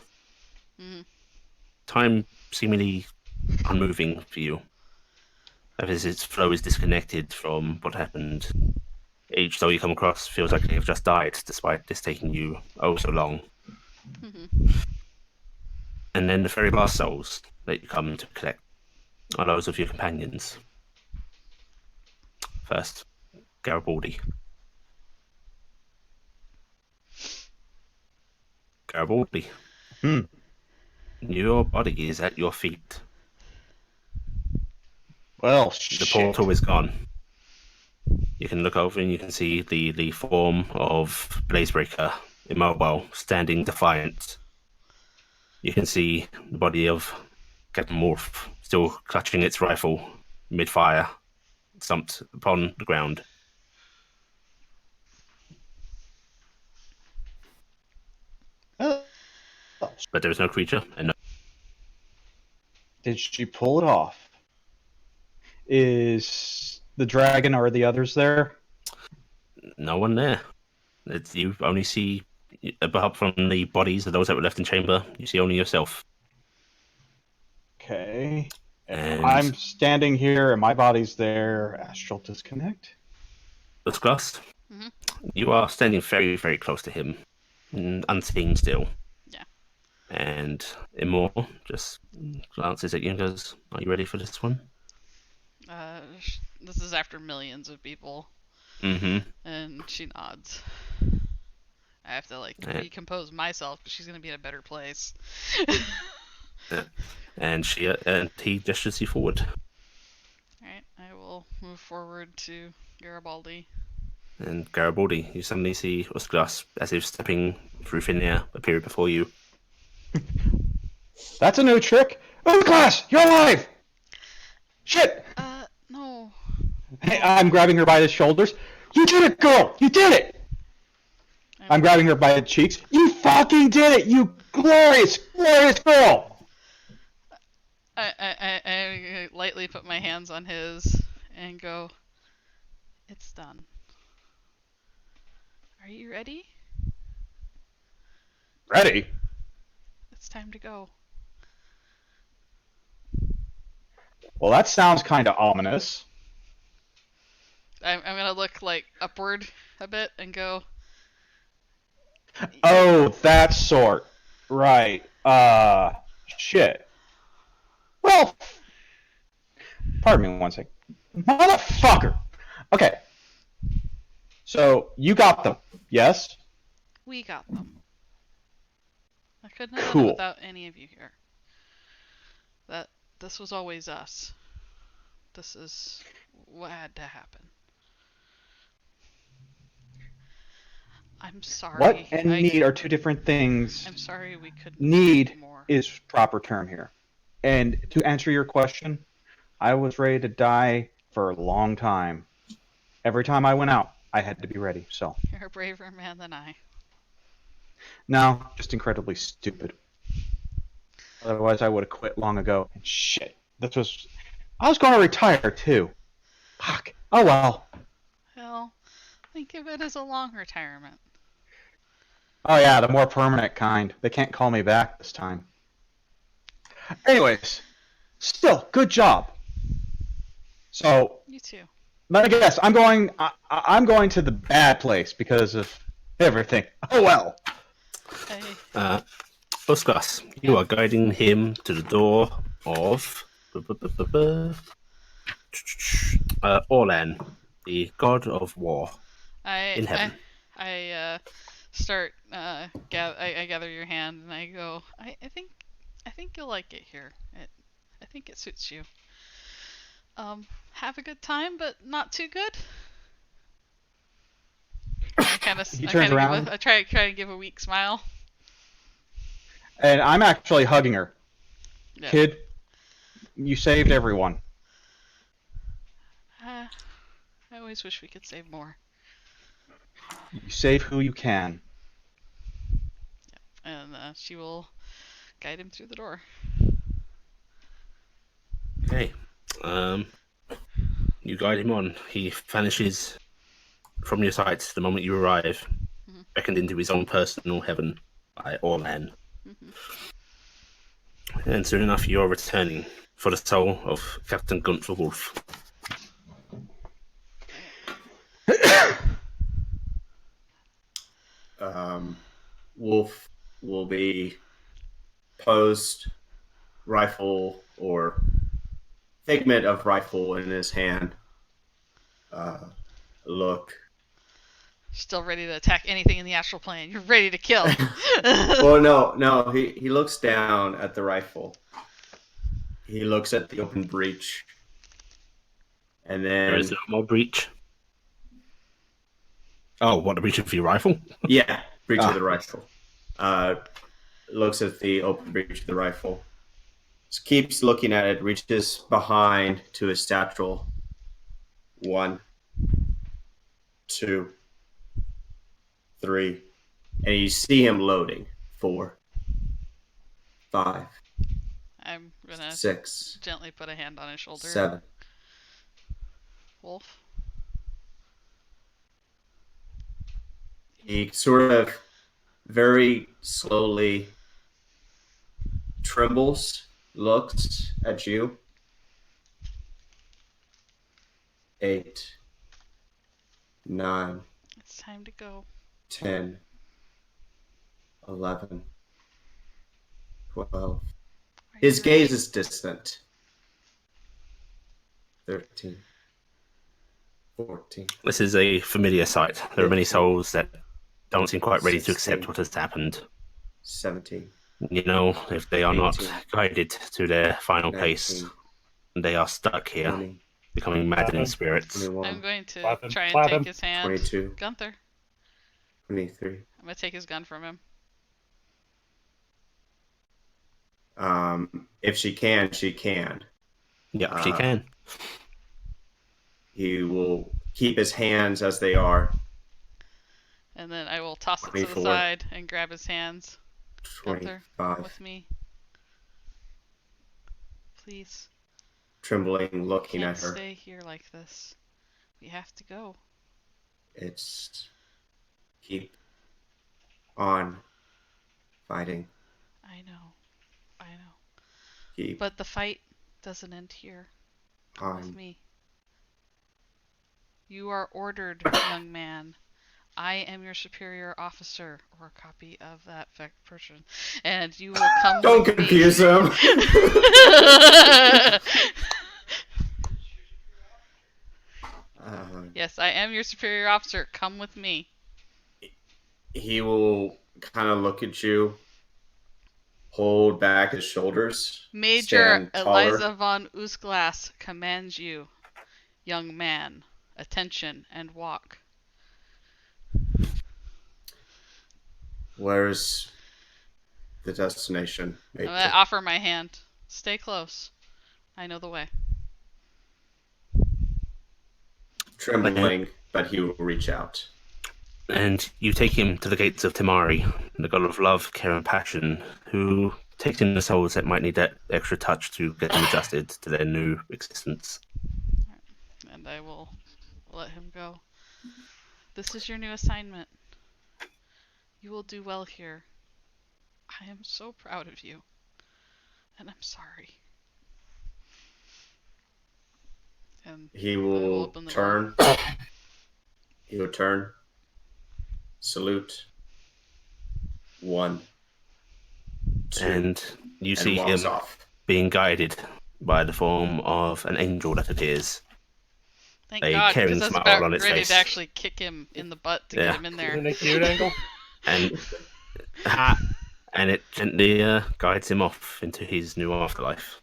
Time seemingly unmoving for you, as its flow is disconnected from what happened. Each soul you come across feels like they have just died, despite this taking you oh so long. And then the very last souls that you come to collect are those of your companions. First, Garibaldi. Garibaldi. Your body is at your feet. Well, The shit. portal is gone. You can look over and you can see the form of Blazebreaker, immobile, standing defiant. You can see the body of Captain Morph still clutching its rifle mid-fire, slumped upon the ground. But there is no creature, and no. Did she pull it off? Is the dragon or the others there? No one there. You only see, apart from the bodies of those that were left in chamber, you see only yourself. Okay. And I'm standing here and my body's there. Astral disconnect. First class, Mhm. you are standing very, very close to him, unseen still. Yeah. And Immortal just glances at you and goes, "Are you ready for this one?" This is after millions of people, Mm-hmm. and she nods. I have to Yeah. recompose myself because she's gonna be in a better place. And he gestures you forward. Alright, I will move forward to Garibaldi. And Garibaldi, you suddenly see Usglas as if stepping through thin air appear before you. That's a new trick. Oh, class, you're alive! Shit! No. Hey, I'm grabbing her by the shoulders. You did it, girl! You did it! I'm grabbing her by the cheeks. You fucking did it! You glorious, glorious girl! I lightly put my hands on his and go, "It's done. Are you ready? Ready? It's time to go." Well, that sounds kind of ominous. I'm gonna look upward a bit and go, Oh, that sort. Right. Shit. Well, pardon me one sec. Motherfucker! Okay. So, you got them, yes? "We got them. I couldn't have done Cool. it without any of you here. This was always us. This is what had to happen. I'm sorry. What and need are two different things. I'm sorry we couldn't Need do more. is proper term here. And to answer your question, I was ready to die for a long time. Every time I went out, I had to be ready, so. You're a braver man than I. No, just incredibly stupid. Otherwise, I would have quit long ago. And shit, I was going to retire too. Fuck. Oh well. Well, think of it as a long retirement. Oh yeah, the more permanent kind. They can't call me back this time. Anyways, still, good job. So, You too. let me guess. I'm going to the bad place because of everything. Oh well. Usglas, you are guiding him to the door of Orlan, the god of war in heaven. I start. I gather your hand and I go. I think you'll like it here. I think it suits you. Have a good time, but not too good. He turns around. I try to give a weak smile. And I'm actually hugging her. Yeah. Kid, you saved everyone. I always wish we could save more. You save who you can. And she will guide him through the door. Okay. You guide him on. He vanishes from your sight the moment you arrive, beckoned into his own personal heaven by Orlan. And soon enough, you are returning for the soul of Captain Gunther Wolf. Wolf will be posed, rifle or figment of rifle in his hand. Look. Still ready to attack anything in the astral plane. You're ready to kill. Well, no. He looks down at the rifle. He looks at the open breach. And then There is no more breach. Oh, what, the reach of your rifle? Yeah, breach Ah, of the rifle. Looks at the open breech of the rifle. Just keeps looking at it, reaches behind to his satchel. 1, 2, 3. And you see him loading. 4, 5, I'm gonna 6, gently put a hand on his shoulder. 7. Wolf. He sort of very slowly trembles, looks at you. 8, 9, It's time to go. 10, 11, 12. Are His you gaze ready? is distant. 13, 14. This is a familiar sight. There are many 15, souls that don't seem quite ready to accept 16, what has happened. 17, You know, if they are not 18, guided to their final 19, pace, they are stuck here, 20, becoming maddening Clapping. spirits. 21, I'm going to Clap him, try and clap take him. his hand. 22, Gunther. 23. I'm gonna take his gun from him. If she can, she can. Yep, she Uh, can. He will keep his hands as they are. And then I will toss it to the 24. side and grab his hands. Gunther, 25. with me. Please. Trembling, looking Can't at her. stay here like this. We have to go. It's keep on fighting. I know. I know. Keep But the fight doesn't end here. Come with on. me. You are ordered, young man. I am your superior officer, or a copy of that person, and you will come Don't with confuse me. him. Yes, I am your superior officer. Come with me. He will kind of look at you, hold back his shoulders, Major stand taller. Eliza von Usglas commands you, young man. Attention and walk. Where's the destination, I'm Major? gonna offer my hand. Stay close. I know the way. Trembling, but he will reach out. And you take him to the gates of Tamari, the god of love, care, and passion, who takes in the souls that might need that extra touch to get them adjusted to their new existence. And I will let him go. This is your new assignment. You will do well here. I am so proud of you. And I'm sorry. And He I will will open the turn. door. He will turn. Salute. 1, 2, And you and see walks him off. being guided by the form of an angel that appears. Thank A God, caring because I was smile about on its ready face. to actually kick him in the butt to get him in there. Isn't it cute, Angle? And and it gently guides him off into his new afterlife.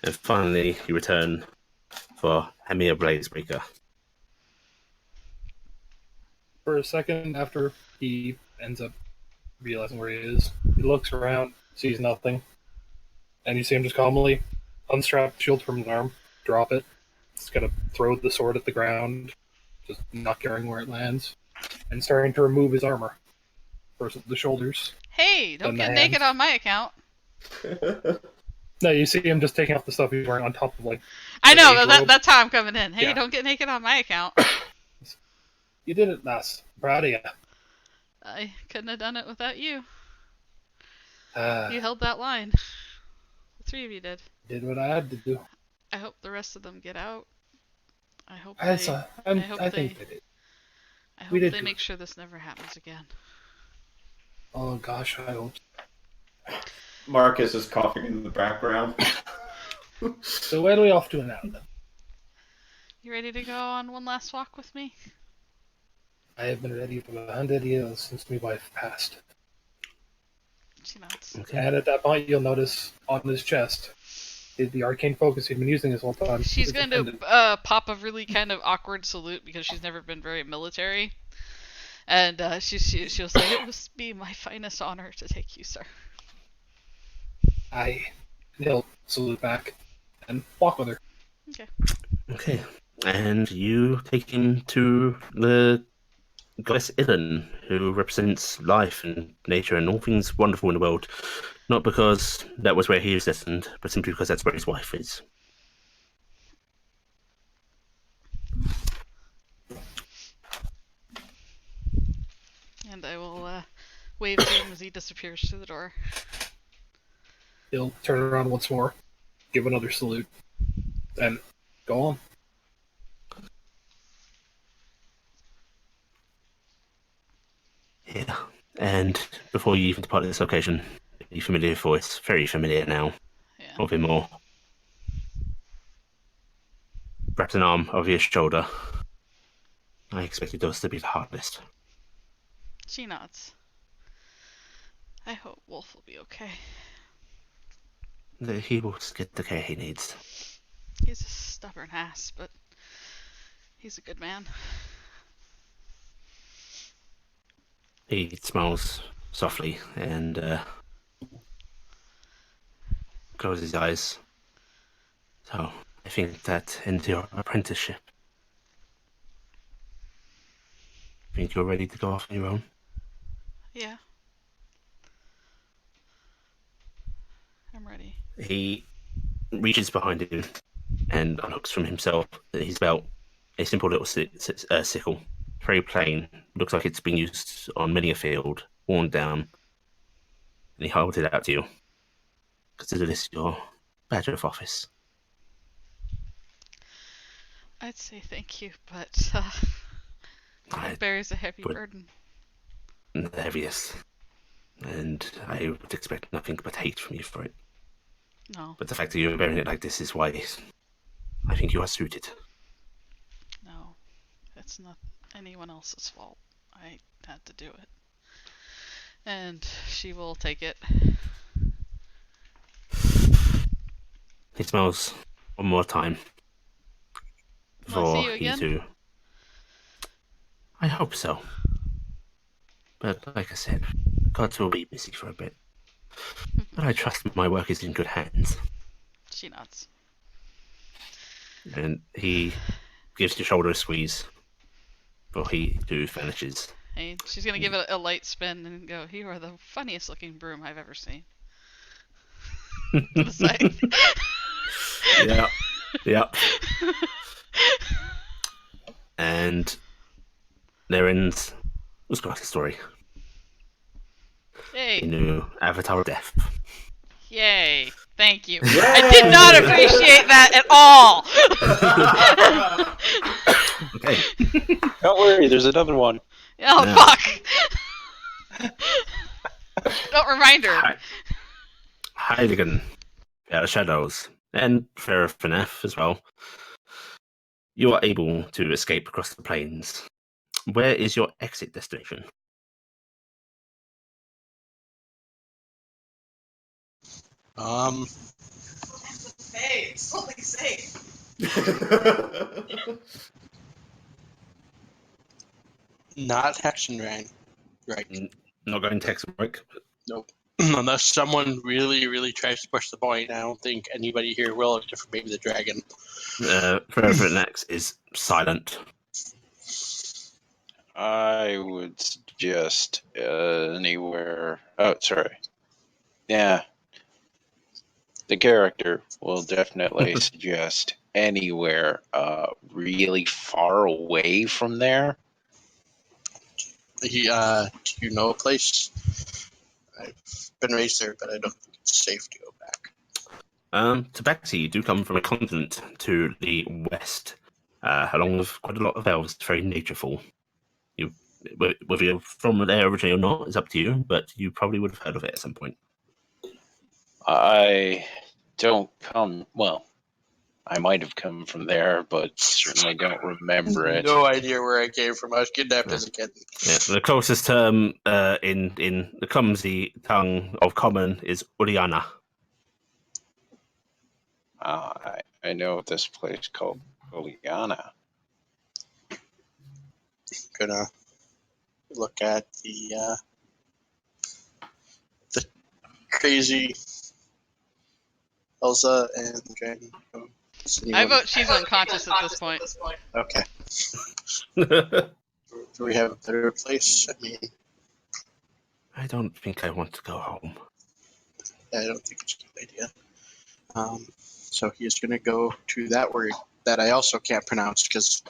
And finally, you return for Hamir Blazebreaker. For a second after he ends up realizing where he is, he looks around, sees nothing, and you see him just calmly unstrap the shield from his arm, drop it. He's gonna throw the sword at the ground, just not caring where it lands, and starting to remove his armor. First the shoulders. Hey, don't Then get the naked hands. on my account. No, you see him just taking off the stuff he's wearing on top of like. I Like know, a but robe? that's how I'm coming in. Hey, Yeah. don't get naked on my account. You did it, Nas. Proud of you. I couldn't have done it without you. Uh, You held that line. The three of you did. did what I had to do. I hope the rest of them get out. I hope I they. think they did. I we hope did they good. make sure this never happens again. Oh gosh, I hope. Marcus is coughing in the background. So where are we off to now then? You ready to go on one last walk with me? I have been ready for 100 years since my wife passed. She nods. Okay. And at that point, you'll notice on his chest, the arcane focus he'd been using this whole time. She's is going dependent. to pop a really kind of awkward salute because she's never been very military. And she'll say, "It would be my finest honor to take you, sir." He'll salute back and walk with her. Okay. And you take him to the goddess Illen, who represents life and nature and all things wonderful in the world. Not because that was where he is destined, but simply because that's where his wife is. And I will wave to him as he disappears through the door. He'll turn around once more, give another salute, and go on. Yeah. And before you even depart this location, a familiar voice, very familiar now, Yeah. of him more. Wraps an arm over his shoulder. I expected those to be the hardest. She nods. I hope Wolf will be okay. He will get the care he needs. He's a stubborn ass, but he's a good man. He smiles softly and closes his eyes. So, I think that ends your apprenticeship. Think you're ready to go off on your own? Yeah. I'm ready. He reaches behind him and unhooks from himself his belt a simple little sickle. Very plain. Looks like it's been used on many a field, worn down. And he holds it out to you. Consider this your badge of office. I'd say thank you, but it bears a heavy burden. The heaviest. And I would expect nothing but hate from you for it. No. But the fact that you're bearing it like this is why I think you are suited. No. It's not anyone else's fault. I had to do it. And she will take it. He smells one more time. Will I see you again? Too. I hope so. But like I said, gods will be busy for a bit. But I trust my work is in good hands. She nods. And he gives your shoulder a squeeze. Before he too vanishes. Hey, she's gonna give it a light spin and go, "You are the funniest looking broom I've ever seen." To the side. Yep. And there ends Uskar's story. Yay. The new Avatar of Death. Yay. Thank you. I did not appreciate that at all. Okay. Don't worry, there's another one. Oh, No. fuck. Don't remind her. Heiligen, Shadows, and Farah as well. You are able to escape across the plains. Where is your exit destination? Hey, it's fully safe. Not Hexenrang. Right. Not going to Hexenreich. Nope. Unless someone really, really tries to push the point, I don't think anybody here will, except for maybe the dragon. Farah next is silent. I would suggest anywhere. Oh, sorry. Yeah. The character will definitely suggest anywhere really far away from there. Do you know a place? I've been raised there, but I don't think it's safe to go back. Tabaxi, you do come from a continent to the west, along with quite a lot of elves. It's very natureful. Whether you're from there originally or not is up to you, but you probably would have heard of it at some point. I don't come. Well, I might have come from there, but certainly don't remember it. No idea where I came from. I was kidnapped as a kid. Yeah, the closest term in the clumsy tongue of common is Uliana. I know this place called Oleana. Gonna look at the crazy Elsa and the dragon. I vote she's unconscious at this point. Okay. Do we have a better place? I mean, I don't think I want to go home. I don't think it's a good idea. So he's gonna go to that word that I also can't pronounce because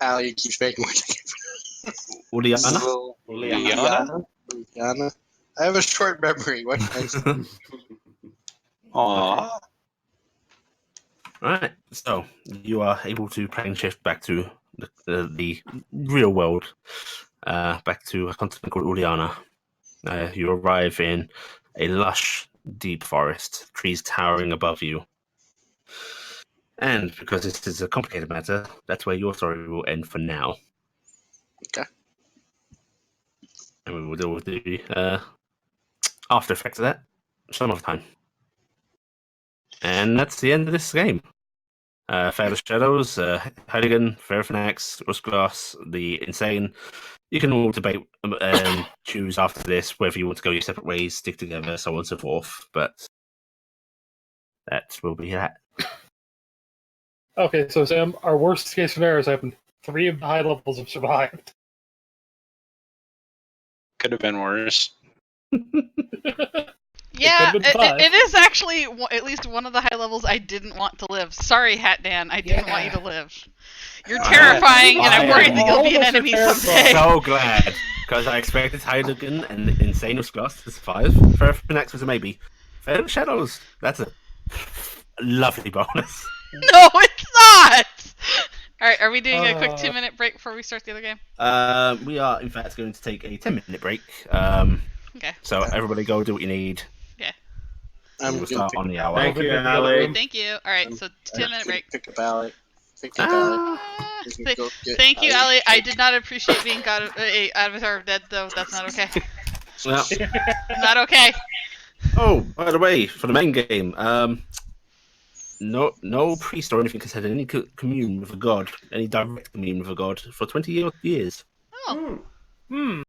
Ali keeps making words. Uliana? Liana? Liana. I have a short memory. What can I say? Aww. Right, so you are able to plane shift back to the real world, back to a continent called Uliana. You arrive in a lush, deep forest, trees towering above you. And because this is a complicated matter, that's where your story will end for now. Okay. And we will deal with the after effects of that some other time. And that's the end of this game. Fair Shadows, Heiligen, Fairfanax, Rusglass, the Insane. You can all debate and choose after this whether you want to go your separate ways, stick together, so on and so forth. But that will be that. Okay, so Sam, our worst case scenario has happened. 3 of the high levels have survived. Could have been worse. Yeah, could've been 5. it is actually at least one of the high levels I didn't want to live. Sorry, Hat Dan, I didn't want you to live. You're terrifying, and I'm worried that you'll be an enemy someday. So glad, because I expected Heiligen and Insane Rusglass to survive. Fairfanax was a maybe. Fair Shadows, that's a lovely bonus. No, it's not! Alright, are we doing a quick 2-minute break before we start the other game? We are, in fact, going to take a 10-minute break. Okay. So everybody go do what you need. Yeah. I'm We'll gonna start pick, on the hour. Thank you, Together Ali. room. Thank you. Alright, so 10-minute break. Pick a ballot. Pick a ballot. Thank you, Ali. I did not appreciate being Avatar of Dead, though. That's not okay. Well, Not okay. oh, by the way, for the main game, no priest or anything has had any communion with a god, any direct communion with a god for 20 years. Oh. Hmm.